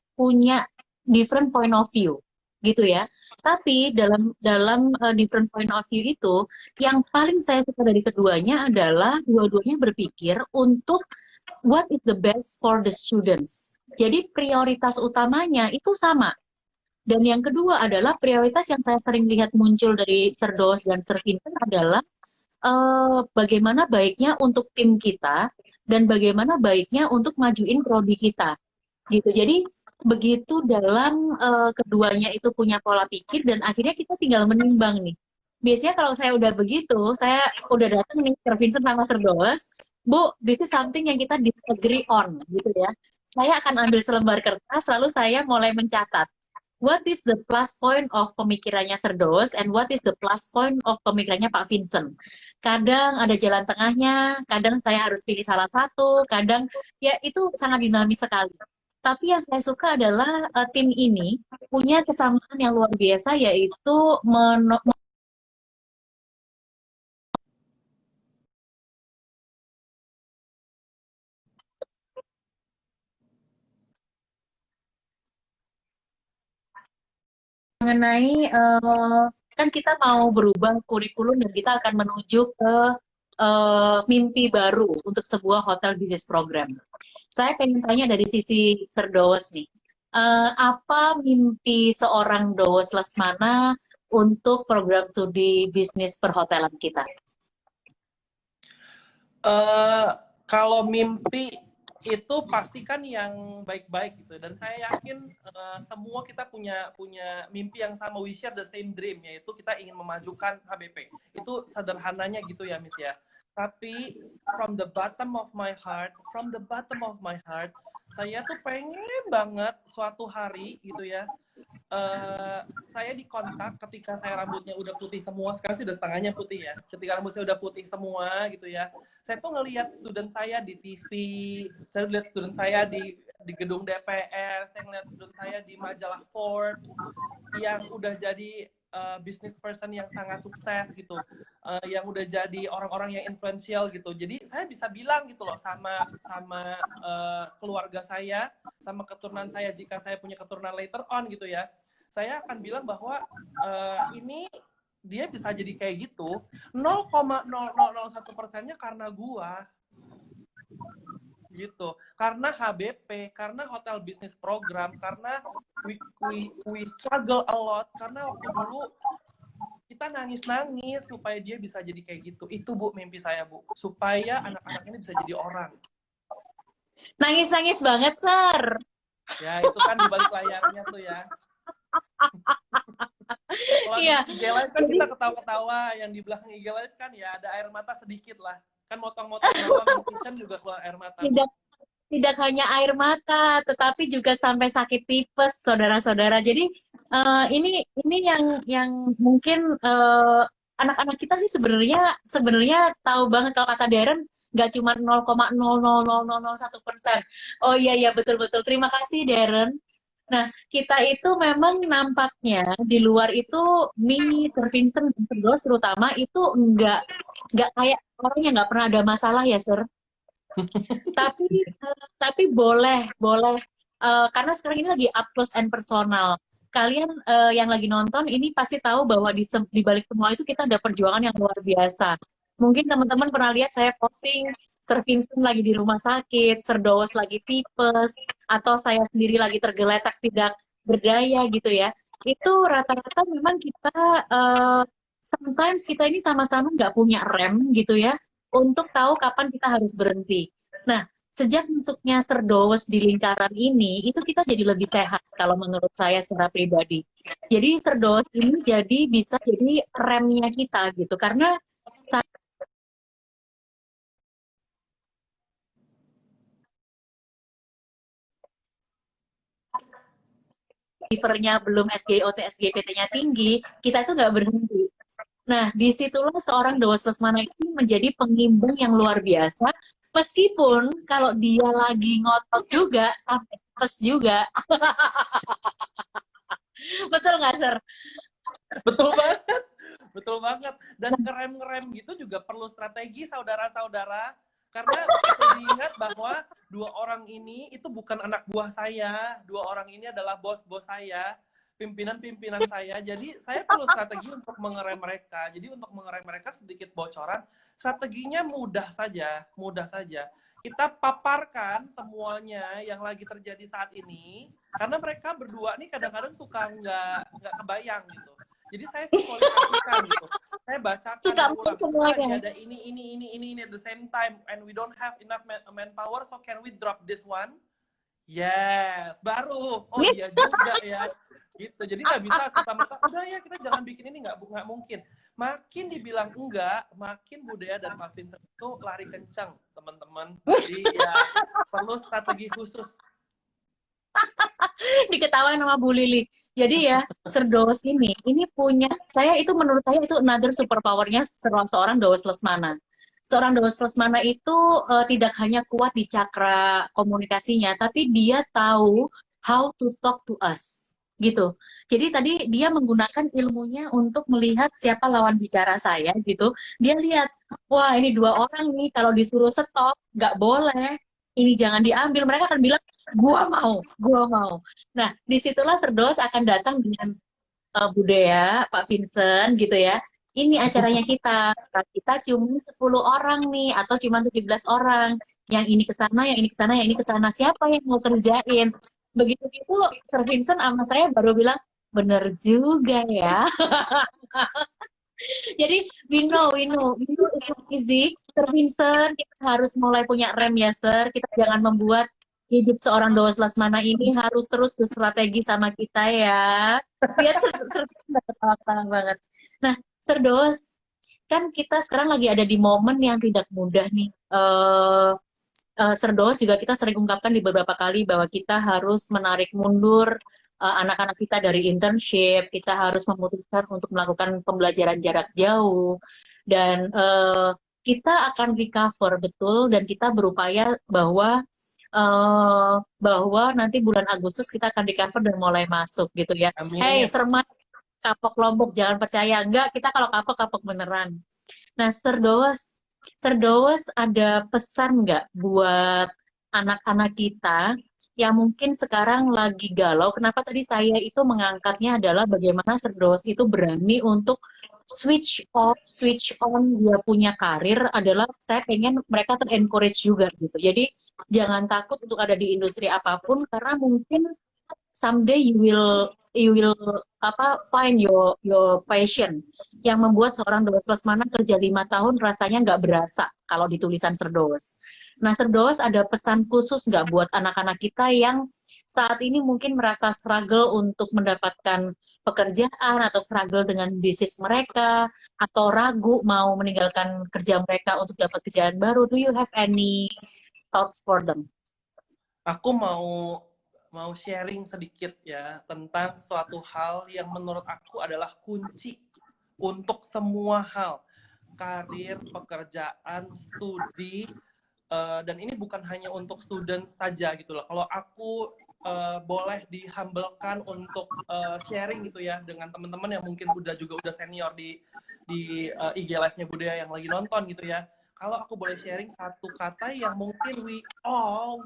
different point of view, gitu ya. Tapi dalam different point of view itu, yang paling saya suka dari keduanya adalah dua-duanya berpikir untuk what is the best for the students. Jadi prioritas utamanya itu sama. Dan yang kedua adalah prioritas yang saya sering lihat muncul dari Sir Doss dan Sir Vincent adalah bagaimana baiknya untuk tim kita dan bagaimana baiknya untuk majuin prodi kita. Gitu. Jadi begitu dalam keduanya itu punya pola pikir dan akhirnya kita tinggal menimbang nih. Biasanya kalau saya udah begitu, saya udah datang nih Sir Vincent sama Sir Doss, Bu, this is something yang kita disagree on, gitu ya. Saya akan ambil selembar kertas, lalu saya mulai mencatat. What is the plus point of pemikirannya Sir Doss and what is the plus point of pemikirannya Pak Vincent? Kadang ada jalan tengahnya, kadang saya harus pilih salah satu, kadang ya itu sangat dinamis sekali. Tapi yang saya suka adalah tim ini punya kesamaan yang luar biasa, yaitu mengenai kan kita mau berubah kurikulum dan kita akan menuju ke mimpi baru untuk sebuah hotel business program. Saya pengen tanya dari sisi Sir Doss nih, apa mimpi seorang Doss Lesmana untuk program studi bisnis perhotelan kita? Kalau mimpi itu pasti kan yang baik-baik gitu, dan saya yakin semua kita punya mimpi yang sama, we share the same dream, yaitu kita ingin memajukan HBP. Itu sederhananya gitu ya, Miss ya. Tapi from the bottom of my heart, saya tuh pengen banget suatu hari gitu ya, saya dikontak ketika saya rambutnya udah putih semua. Sekarang sih udah setengahnya putih ya. Ketika rambut saya udah putih semua gitu ya, saya tuh ngelihat student saya di TV, saya lihat student saya di gedung DPR, saya ngeliat student saya di majalah Forbes yang udah jadi business person yang sangat sukses gitu, yang udah jadi orang-orang yang influential gitu. Jadi saya bisa bilang gitu loh sama keluarga saya, sama keturunan saya, jika saya punya keturunan later on gitu ya, saya akan bilang bahwa ini dia bisa jadi kayak gitu 0,0001%-nya karena gua gitu, karena HBP, karena hotel business program, karena we struggle a lot, karena waktu dulu kita nangis-nangis supaya dia bisa jadi kayak gitu. Itu Bu mimpi saya, Bu, supaya anak-anak ini bisa jadi orang. Nangis-nangis banget, Sir. Ya itu kan di balik layarnya tuh ya. Kalau iya. di IG Live kan kita ketawa-ketawa, yang di belakang IG Live kan ya ada air mata sedikit lah. Kan motong-motong doang, kitchen juga keluar air mata. Tidak hanya air mata, tetapi juga sampai sakit tipes, saudara-saudara. Jadi ini yang mungkin anak-anak kita sih sebenarnya tahu banget. Kalau kata Darren, nggak cuma 0,00001%. Oh iya betul-betul. Terima kasih Darren. Nah, kita itu memang nampaknya di luar itu Sir Vincent dan Sir Doss terutama itu nggak kayak orang yang nggak pernah ada masalah ya, Sir. tapi boleh karena sekarang ini lagi up close and personal. Kalian yang lagi nonton ini pasti tahu bahwa di balik semua itu kita ada perjuangan yang luar biasa. Mungkin teman-teman pernah lihat saya posting Sir Vincent lagi di rumah sakit, Sir Dawes lagi tipes, atau saya sendiri lagi tergeletak tidak berdaya gitu ya. Itu rata-rata memang kita sometimes kita ini sama-sama nggak punya rem gitu ya untuk tahu kapan kita harus berhenti. Nah, sejak masuknya Sir Dawes di lingkaran ini, itu kita jadi lebih sehat kalau menurut saya secara pribadi. Jadi Sir Dawes ini jadi bisa jadi remnya kita gitu, karena livernya belum SGOT, SGPT-nya tinggi, kita itu nggak berhenti. Nah, disitulah seorang Dawes Lesmana ini menjadi pengimbang yang luar biasa, meskipun kalau dia lagi ngotot juga, sampai pes juga. Betul nggak, Sir? Betul banget. Betul banget. Dan ngerem-ngerem gitu juga perlu strategi, saudara-saudara. Karena perlu diingat bahwa dua orang ini itu bukan anak buah saya. Dua orang ini adalah bos-bos saya, pimpinan-pimpinan saya. Jadi saya perlu strategi untuk mengerem mereka. Jadi untuk mengerem mereka sedikit bocoran, strateginya mudah saja, mudah saja. Kita paparkan semuanya yang lagi terjadi saat ini, karena mereka berdua nih kadang-kadang suka nggak kebayang gitu. Jadi saya visualisasikan gitu. Saya bacakan Suka ulang. semuanya. Ada ini at the same time, and we don't have enough manpower, so can we drop this one? Yes, baru. Oh iya juga ya. Gitu. Jadi nggak bisa serta-merta. Udah ya kita jangan bikin ini, nggak mungkin. Makin dibilang enggak, makin Budaya dan Pak Vincent itu lari kencang, teman-teman. Jadi ya perlu strategi khusus. Diketawain sama Bu Lili. Jadi ya, Sir Dawes ini punya, saya itu menurut saya itu another superpower-nya seorang Dawes Lesmana. Seorang Dawes Lesmana itu tidak hanya kuat di cakra komunikasinya, tapi dia tahu how to talk to us, gitu. Jadi tadi dia menggunakan ilmunya untuk melihat siapa lawan bicara saya, gitu. Dia lihat, wah ini dua orang nih, kalau disuruh stop, nggak boleh. Ini jangan diambil. Mereka akan bilang, gua mau, gua mau. Nah, disitulah Sir Dawes akan datang dengan budaya Pak Vincent gitu ya. Ini acaranya kita. Kita cuma 10 orang nih atau cuma 17 orang. Yang ini ke sana, yang ini ke sana, yang ini ke sana. Siapa yang mau kerjain? Begitu gitu Sir Vincent sama saya baru bilang, bener juga ya. Jadi we know it's not easy. Sir Vincent, kita harus mulai punya rem ya, Sir. Kita jangan membuat hidup seorang Dawes Lesmana ini harus terus berstrategi sama kita ya. Lihat Sir ketawa banget. Nah, Sir Dawes, kan kita sekarang lagi ada di momen yang tidak mudah nih. Sir Dawes juga kita sering ungkapkan di beberapa kali bahwa kita harus menarik mundur anak-anak kita dari internship, kita harus memutuskan untuk melakukan pembelajaran jarak jauh, dan kita akan recover betul, dan kita berupaya bahwa nanti bulan Agustus kita akan recover dan mulai masuk gitu ya. Amin. Hey, Sermat, kapok Lombok, jangan percaya. Enggak, kita kalau kapok beneran. Nah, Sir Dawes ada pesan nggak buat anak-anak kita yang mungkin sekarang lagi galau? Kenapa tadi saya itu mengangkatnya adalah bagaimana Sir Dawes itu berani untuk switch off, switch on, dia punya karir adalah saya pengen mereka ter-encourage juga gitu. Jadi jangan takut untuk ada di industri apapun karena mungkin someday you will find your passion yang membuat seorang Dawes Lesmana kerja 5 tahun rasanya nggak berasa kalau di tulisan Sir Dawes. Nah, Sir Dawes ada pesan khusus nggak buat anak-anak kita yang saat ini mungkin merasa struggle untuk mendapatkan pekerjaan atau struggle dengan bisnis mereka atau ragu mau meninggalkan kerja mereka untuk dapat kerjaan baru? Do you have any thoughts for them? Aku mau sharing sedikit ya tentang suatu hal yang menurut aku adalah kunci untuk semua hal, karir, pekerjaan, studi, dan ini bukan hanya untuk student saja gitu loh. Kalau aku boleh dihumblekan untuk sharing gitu ya dengan teman-teman yang mungkin udah senior di IG live-nya Budaya yang lagi nonton gitu ya. Kalau aku boleh sharing satu kata yang mungkin we all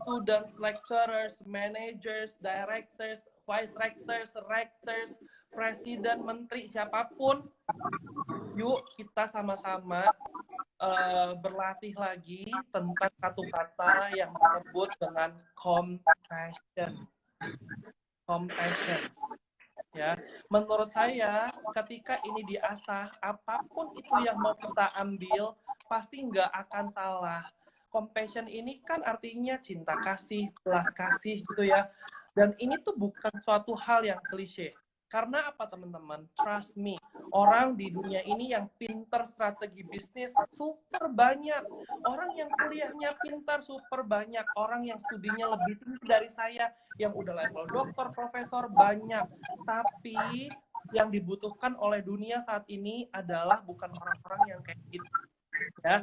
students, lecturers, managers, directors, vice rectors, rectors, presiden, menteri, siapapun yuk kita sama-sama berlatih lagi tentang satu kata yang disebut dengan compassion. Compassion. Ya, menurut saya ketika ini diasah, apapun itu yang mau kita ambil pasti nggak akan salah. Compassion ini kan artinya cinta kasih, belas kasih gitu ya. Dan ini tuh bukan suatu hal yang klise. Karena apa teman-teman? Trust me, orang di dunia ini yang pinter strategi bisnis super banyak. Orang yang kuliahnya pintar super banyak. Orang yang studinya lebih tinggi dari saya, yang udah level dokter, profesor banyak. Tapi yang dibutuhkan oleh dunia saat ini adalah bukan orang-orang yang kayak gitu. Ya,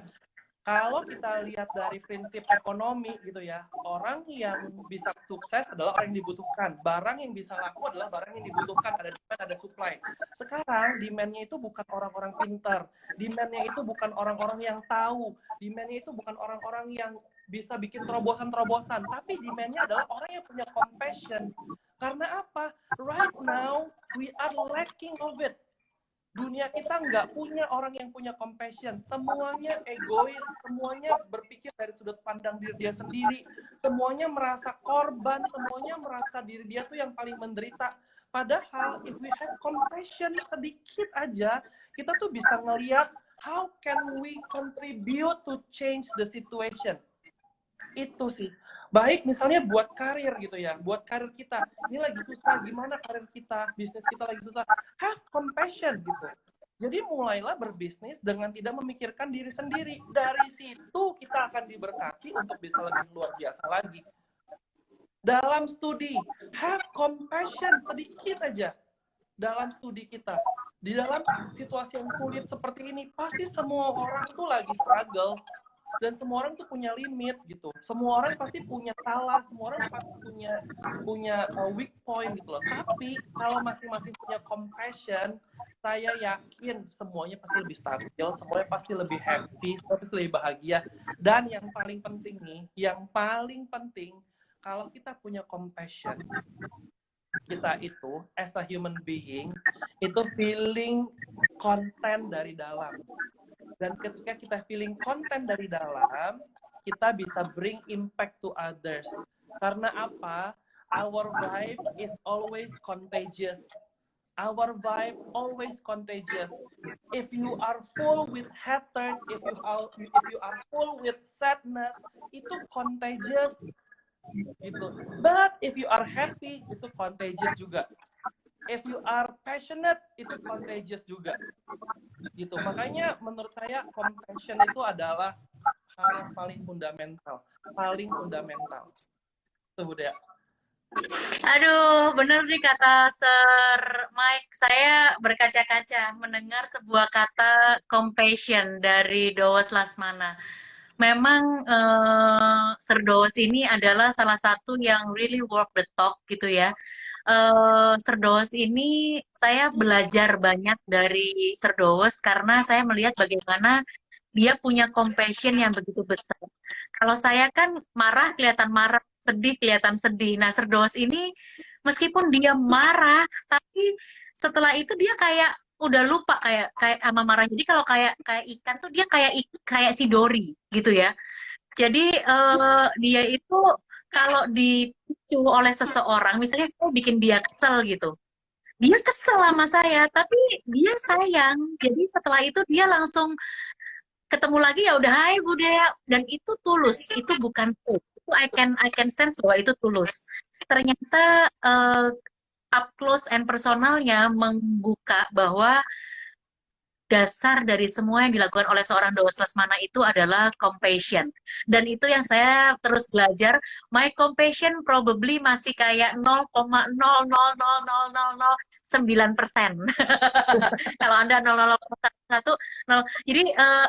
kalau kita lihat dari prinsip ekonomi gitu ya, orang yang bisa sukses adalah orang yang dibutuhkan. Barang yang bisa laku adalah barang yang dibutuhkan, ada demand, ada supply. Sekarang demand-nya itu bukan orang-orang pintar, demand-nya itu bukan orang-orang yang tahu, demand-nya itu bukan orang-orang yang bisa bikin terobosan-terobosan, tapi demand-nya adalah orang yang punya compassion. Karena apa? Right now, we are lacking of it. Dunia kita nggak punya orang yang punya compassion. Semuanya egois, semuanya berpikir dari sudut pandang diri dia sendiri, semuanya merasa korban, semuanya merasa diri dia tuh yang paling menderita. Padahal if we have compassion sedikit aja, kita tuh bisa ngelihat how can we contribute to change the situation. Itu sih. Baik misalnya buat karir gitu ya, buat karir kita. Ini lagi susah, gimana karir kita, bisnis kita lagi susah. Have compassion gitu. Jadi mulailah berbisnis dengan tidak memikirkan diri sendiri. Dari situ kita akan diberkati untuk bisa lebih luar biasa lagi. Dalam studi, have compassion sedikit aja. Dalam studi kita, di dalam situasi yang sulit seperti ini, pasti semua orang tuh lagi struggle. Dan semua orang tuh punya limit gitu. Semua orang pasti punya salah, semua orang pasti punya weak point gitu loh. Tapi kalau masing-masing punya compassion, saya yakin semuanya pasti lebih stabil, semuanya pasti lebih happy, semuanya pasti lebih bahagia. Dan yang paling penting nih, yang paling penting kalau kita punya compassion, kita itu as a human being itu feeling content dari dalam. Dan ketika kita feeling content dari dalam, kita bisa bring impact to others. Karena apa? Our vibe is always contagious. Our vibe always contagious. If you are full with hatred, if you are full with sadness, itu contagious gitu. But if you are happy, itu contagious juga. If you are passionate, itu contagious juga. Gitu. Makanya menurut saya compassion itu adalah hal yang paling fundamental. Paling fundamental. Tuh, Budaya. Aduh, bener nih kata Sir Mike. Saya berkaca-kaca mendengar sebuah kata compassion dari Dowas Lasmana. Memang Sir Dowas ini adalah salah satu yang really walk the talk gitu ya. Sir Dowas ini saya belajar banyak dari Sir Dowas karena saya melihat bagaimana dia punya compassion yang begitu besar. Kalau saya kan marah, sedih kelihatan sedih. Nah, Serdos ini meskipun dia marah, tapi setelah itu dia kayak udah lupa kayak sama marah. Jadi kalau kayak kayak ikan tuh dia kayak si Dory gitu ya. Jadi dia itu kalau dipicu oleh seseorang, misalnya saya bikin dia kesel gitu. Dia kesel sama saya, tapi dia sayang. Jadi setelah itu dia langsung ketemu lagi ya udah hai budaya dan itu tulus, itu bukan fake. Itu I can sense bahwa itu tulus. Ternyata up close and personalnya membuka bahwa dasar dari semua yang dilakukan oleh seorang Dowas Lesmana itu adalah compassion. Dan itu yang saya terus belajar. My compassion probably masih kayak 0,0000009%. Kalau Anda 0,001, jadi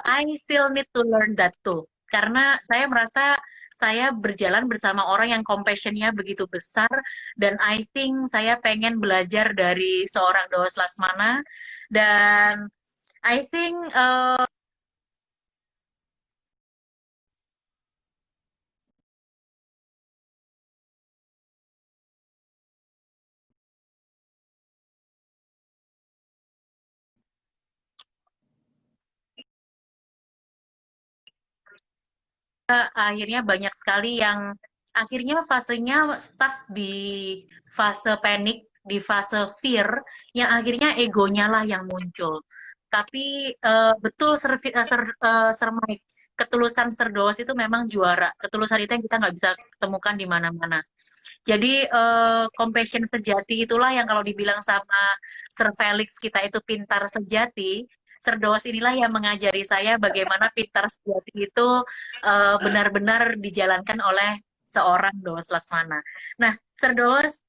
I still need to learn that too. Karena saya merasa saya berjalan bersama orang yang compassion-nya begitu besar dan I think saya pengen belajar dari seorang Dowas Lasmana dan I think akhirnya banyak sekali yang akhirnya fasenya stuck di fase panik, di fase fear, yang akhirnya egonya lah yang muncul. Tapi betul Sir Mike, ketulusan Serdowas itu memang juara. Ketulusan itu yang kita nggak bisa temukan di mana-mana. Jadi compassion sejati itulah yang kalau dibilang sama Sir Felix kita itu pintar sejati, Sir Dowas inilah yang mengajari saya bagaimana pintar sejati itu benar-benar dijalankan oleh seorang Dowas Lesmana. Nah, Sir Dowas,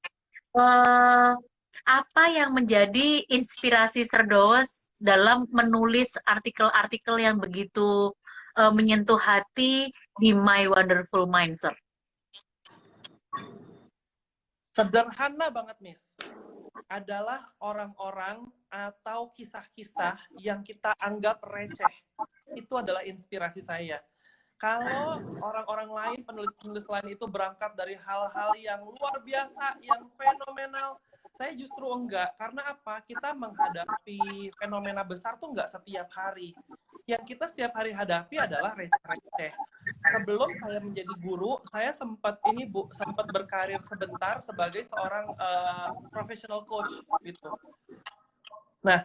apa yang menjadi inspirasi Sir Dowas dalam menulis artikel-artikel yang begitu menyentuh hati di My Wonderful Mind, Sir? Sederhana banget, Miss. Adalah orang-orang atau kisah-kisah yang kita anggap receh. Itu adalah inspirasi saya. Kalau orang-orang lain, penulis-penulis lain itu berangkat dari hal-hal yang luar biasa, yang fenomenal, saya justru enggak. Karena apa? Kita menghadapi fenomena besar tuh enggak setiap hari. Yang kita setiap hari hadapi adalah receh-receh. Sebelum saya menjadi guru, saya sempat berkarir sebentar sebagai seorang professional coach gitu. Nah,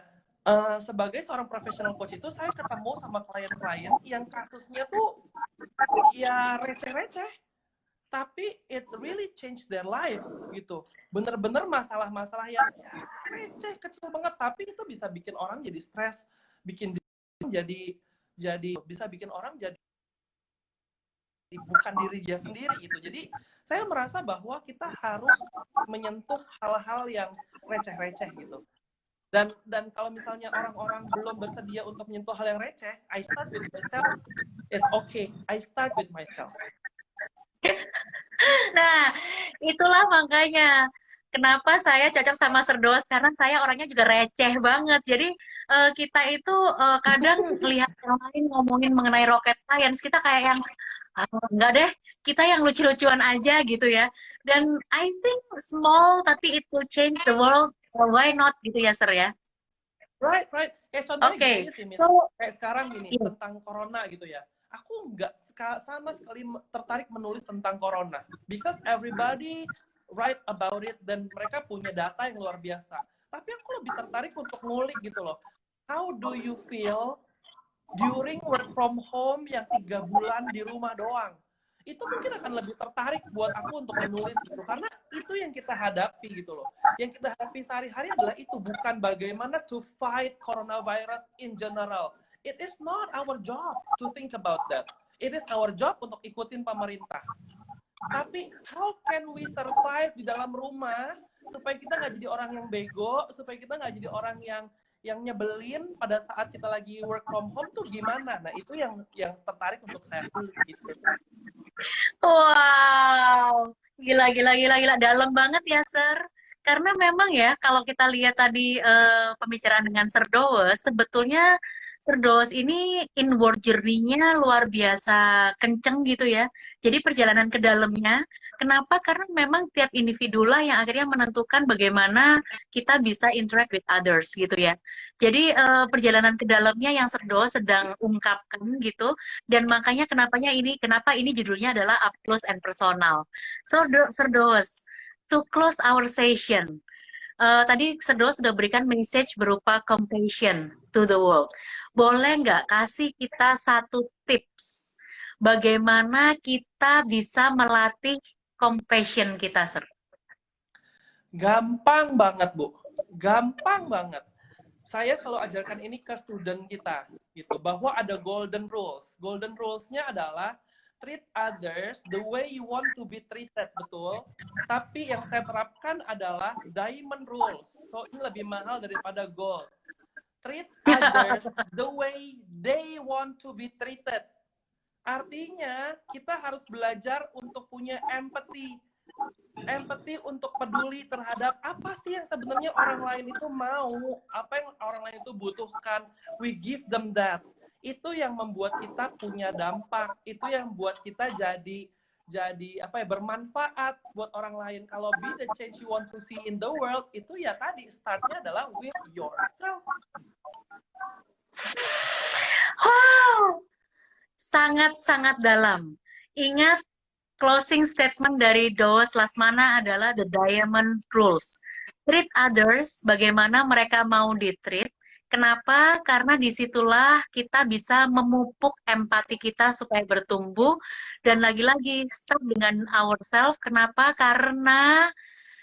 sebagai seorang professional coach itu saya ketemu sama klien-klien yang kasusnya tuh ya receh-receh, tapi it really changed their lives gitu. Bener-bener masalah-masalah yang receh, kecil banget, tapi itu bisa bikin orang jadi stres, bikin bisa bikin orang jadi bukan diri dia sendiri gitu. Jadi saya merasa bahwa kita harus menyentuh hal-hal yang receh-receh gitu. Dan kalau misalnya orang-orang belum bersedia untuk menyentuh hal yang receh, I start with myself. It's okay. I start with myself. Nah, itulah makanya kenapa saya cocok sama Sir Dowas, karena saya orangnya juga receh banget. Jadi kita itu kadang lihat orang lain ngomongin mengenai rocket science, kita kayak yang enggak deh, kita yang lucu-lucuan aja gitu ya. Dan I think small tapi it will change the world. Why not gitu ya, Sir ya? Right. Kayak contohnya gini sih, Miss. Kayak sekarang gini, tentang corona gitu ya. Aku nggak sama sekali tertarik menulis tentang corona. Because everybody write about it, dan mereka punya data yang luar biasa. Tapi aku lebih tertarik untuk ngulik gitu loh. How do you feel during work from home yang 3 bulan di rumah doang? Itu mungkin akan lebih tertarik buat aku untuk menulis gitu, karena itu yang kita hadapi gitu loh. Yang kita hadapi sehari-hari adalah itu, bukan bagaimana to fight coronavirus in general. It is not our job to think about that. It is our job untuk ikutin pemerintah. Tapi how can we survive di dalam rumah supaya kita nggak jadi orang yang bego, supaya kita nggak jadi orang yang nyebelin pada saat kita lagi work from home tuh gimana? Nah, itu yang tertarik untuk saya tulis gitu. Wow, gila. Dalam banget ya, Sir. Karena memang ya, kalau kita lihat tadi pembicaraan dengan Sir Dowas, sebetulnya Sir Dowas ini inward journey-nya luar biasa kenceng gitu ya. Jadi perjalanan ke dalamnya, kenapa? Karena memang tiap individu lah yang akhirnya menentukan bagaimana kita bisa interact with others gitu ya. Jadi perjalanan ke dalamnya yang Sir Dowas sedang ungkapkan gitu, dan makanya kenapa ini judulnya adalah Up Close and Personal. So Sir Dowas, to close our session, tadi Sir Dowas sudah berikan message berupa compassion to the world. Boleh nggak kasih kita satu tips bagaimana kita bisa melatih compassion kita, Sir? Gampang banget, Bu. Gampang banget. Saya selalu ajarkan ini ke student kita, gitu, bahwa ada golden rules. Golden rules-nya adalah treat others the way you want to be treated, betul. Tapi yang saya terapkan adalah diamond rules. So, ini lebih mahal daripada gold. Treat others the way they want to be treated. Artinya, kita harus belajar untuk punya empathy. Empathy untuk peduli terhadap apa sih yang sebenarnya orang lain itu mau, apa yang orang lain itu butuhkan. We give them that. Itu yang membuat kita punya dampak. Itu yang buat kita jadi bermanfaat buat orang lain. Kalau be the change you want to see in the world, itu ya tadi startnya adalah with yourself. Wow, sangat dalam. Ingat, closing statement dari Doos Lasmana adalah the diamond rules. Treat others bagaimana mereka mau di-treat. Kenapa? Karena disitulah kita bisa memupuk empati kita supaya bertumbuh. Dan lagi-lagi, start dengan ourselves. Kenapa? Karena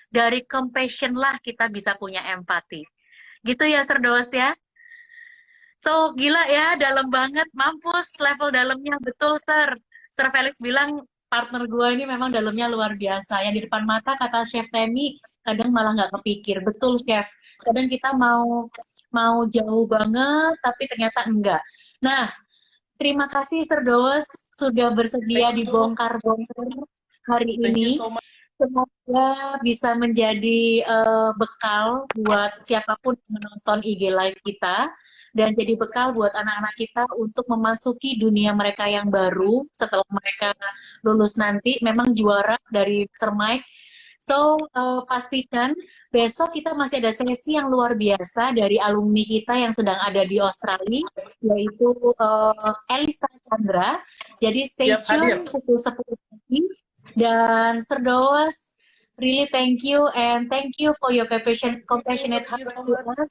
dari compassion lah kita bisa punya empati. Gitu ya, Sir Doos ya? So, gila ya, dalam banget. Mampus, level dalamnya. Betul, Sir. Sir Felix bilang, partner gue ini memang dalamnya luar biasa. Yang di depan mata, kata Chef Temi, kadang malah nggak kepikir. Betul, Chef. Kadang kita mau jauh banget, tapi ternyata enggak. Nah, terima kasih, Sir Doos, sudah bersedia Thank you. dibongkar-bongkar hari Thank you ini. so much. Semoga bisa menjadi bekal buat siapapun yang menonton IG Live kita dan jadi bekal buat anak-anak kita untuk memasuki dunia mereka yang baru setelah mereka lulus nanti. Memang juara dari Sir Mike. So, pastikan besok kita masih ada sesi yang luar biasa dari alumni kita yang sedang ada di Australia, yaitu Elisa Chandra. Jadi stay Siap hadir. tune pukul 10 pagi. Dan Sir Doos, really thank you and thank you for your compassionate heart to us.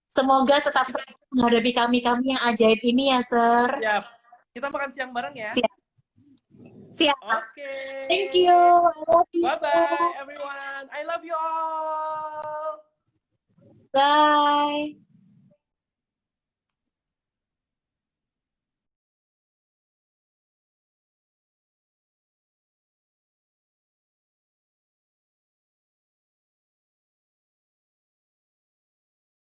Semoga tetap sehat menghadapi kami-kami yang ajaib ini ya, Sir. Siap. Kita makan siang bareng ya. Siap. Siap. Oke. Thank you. I love you. Bye-bye everyone. I love you all. Bye.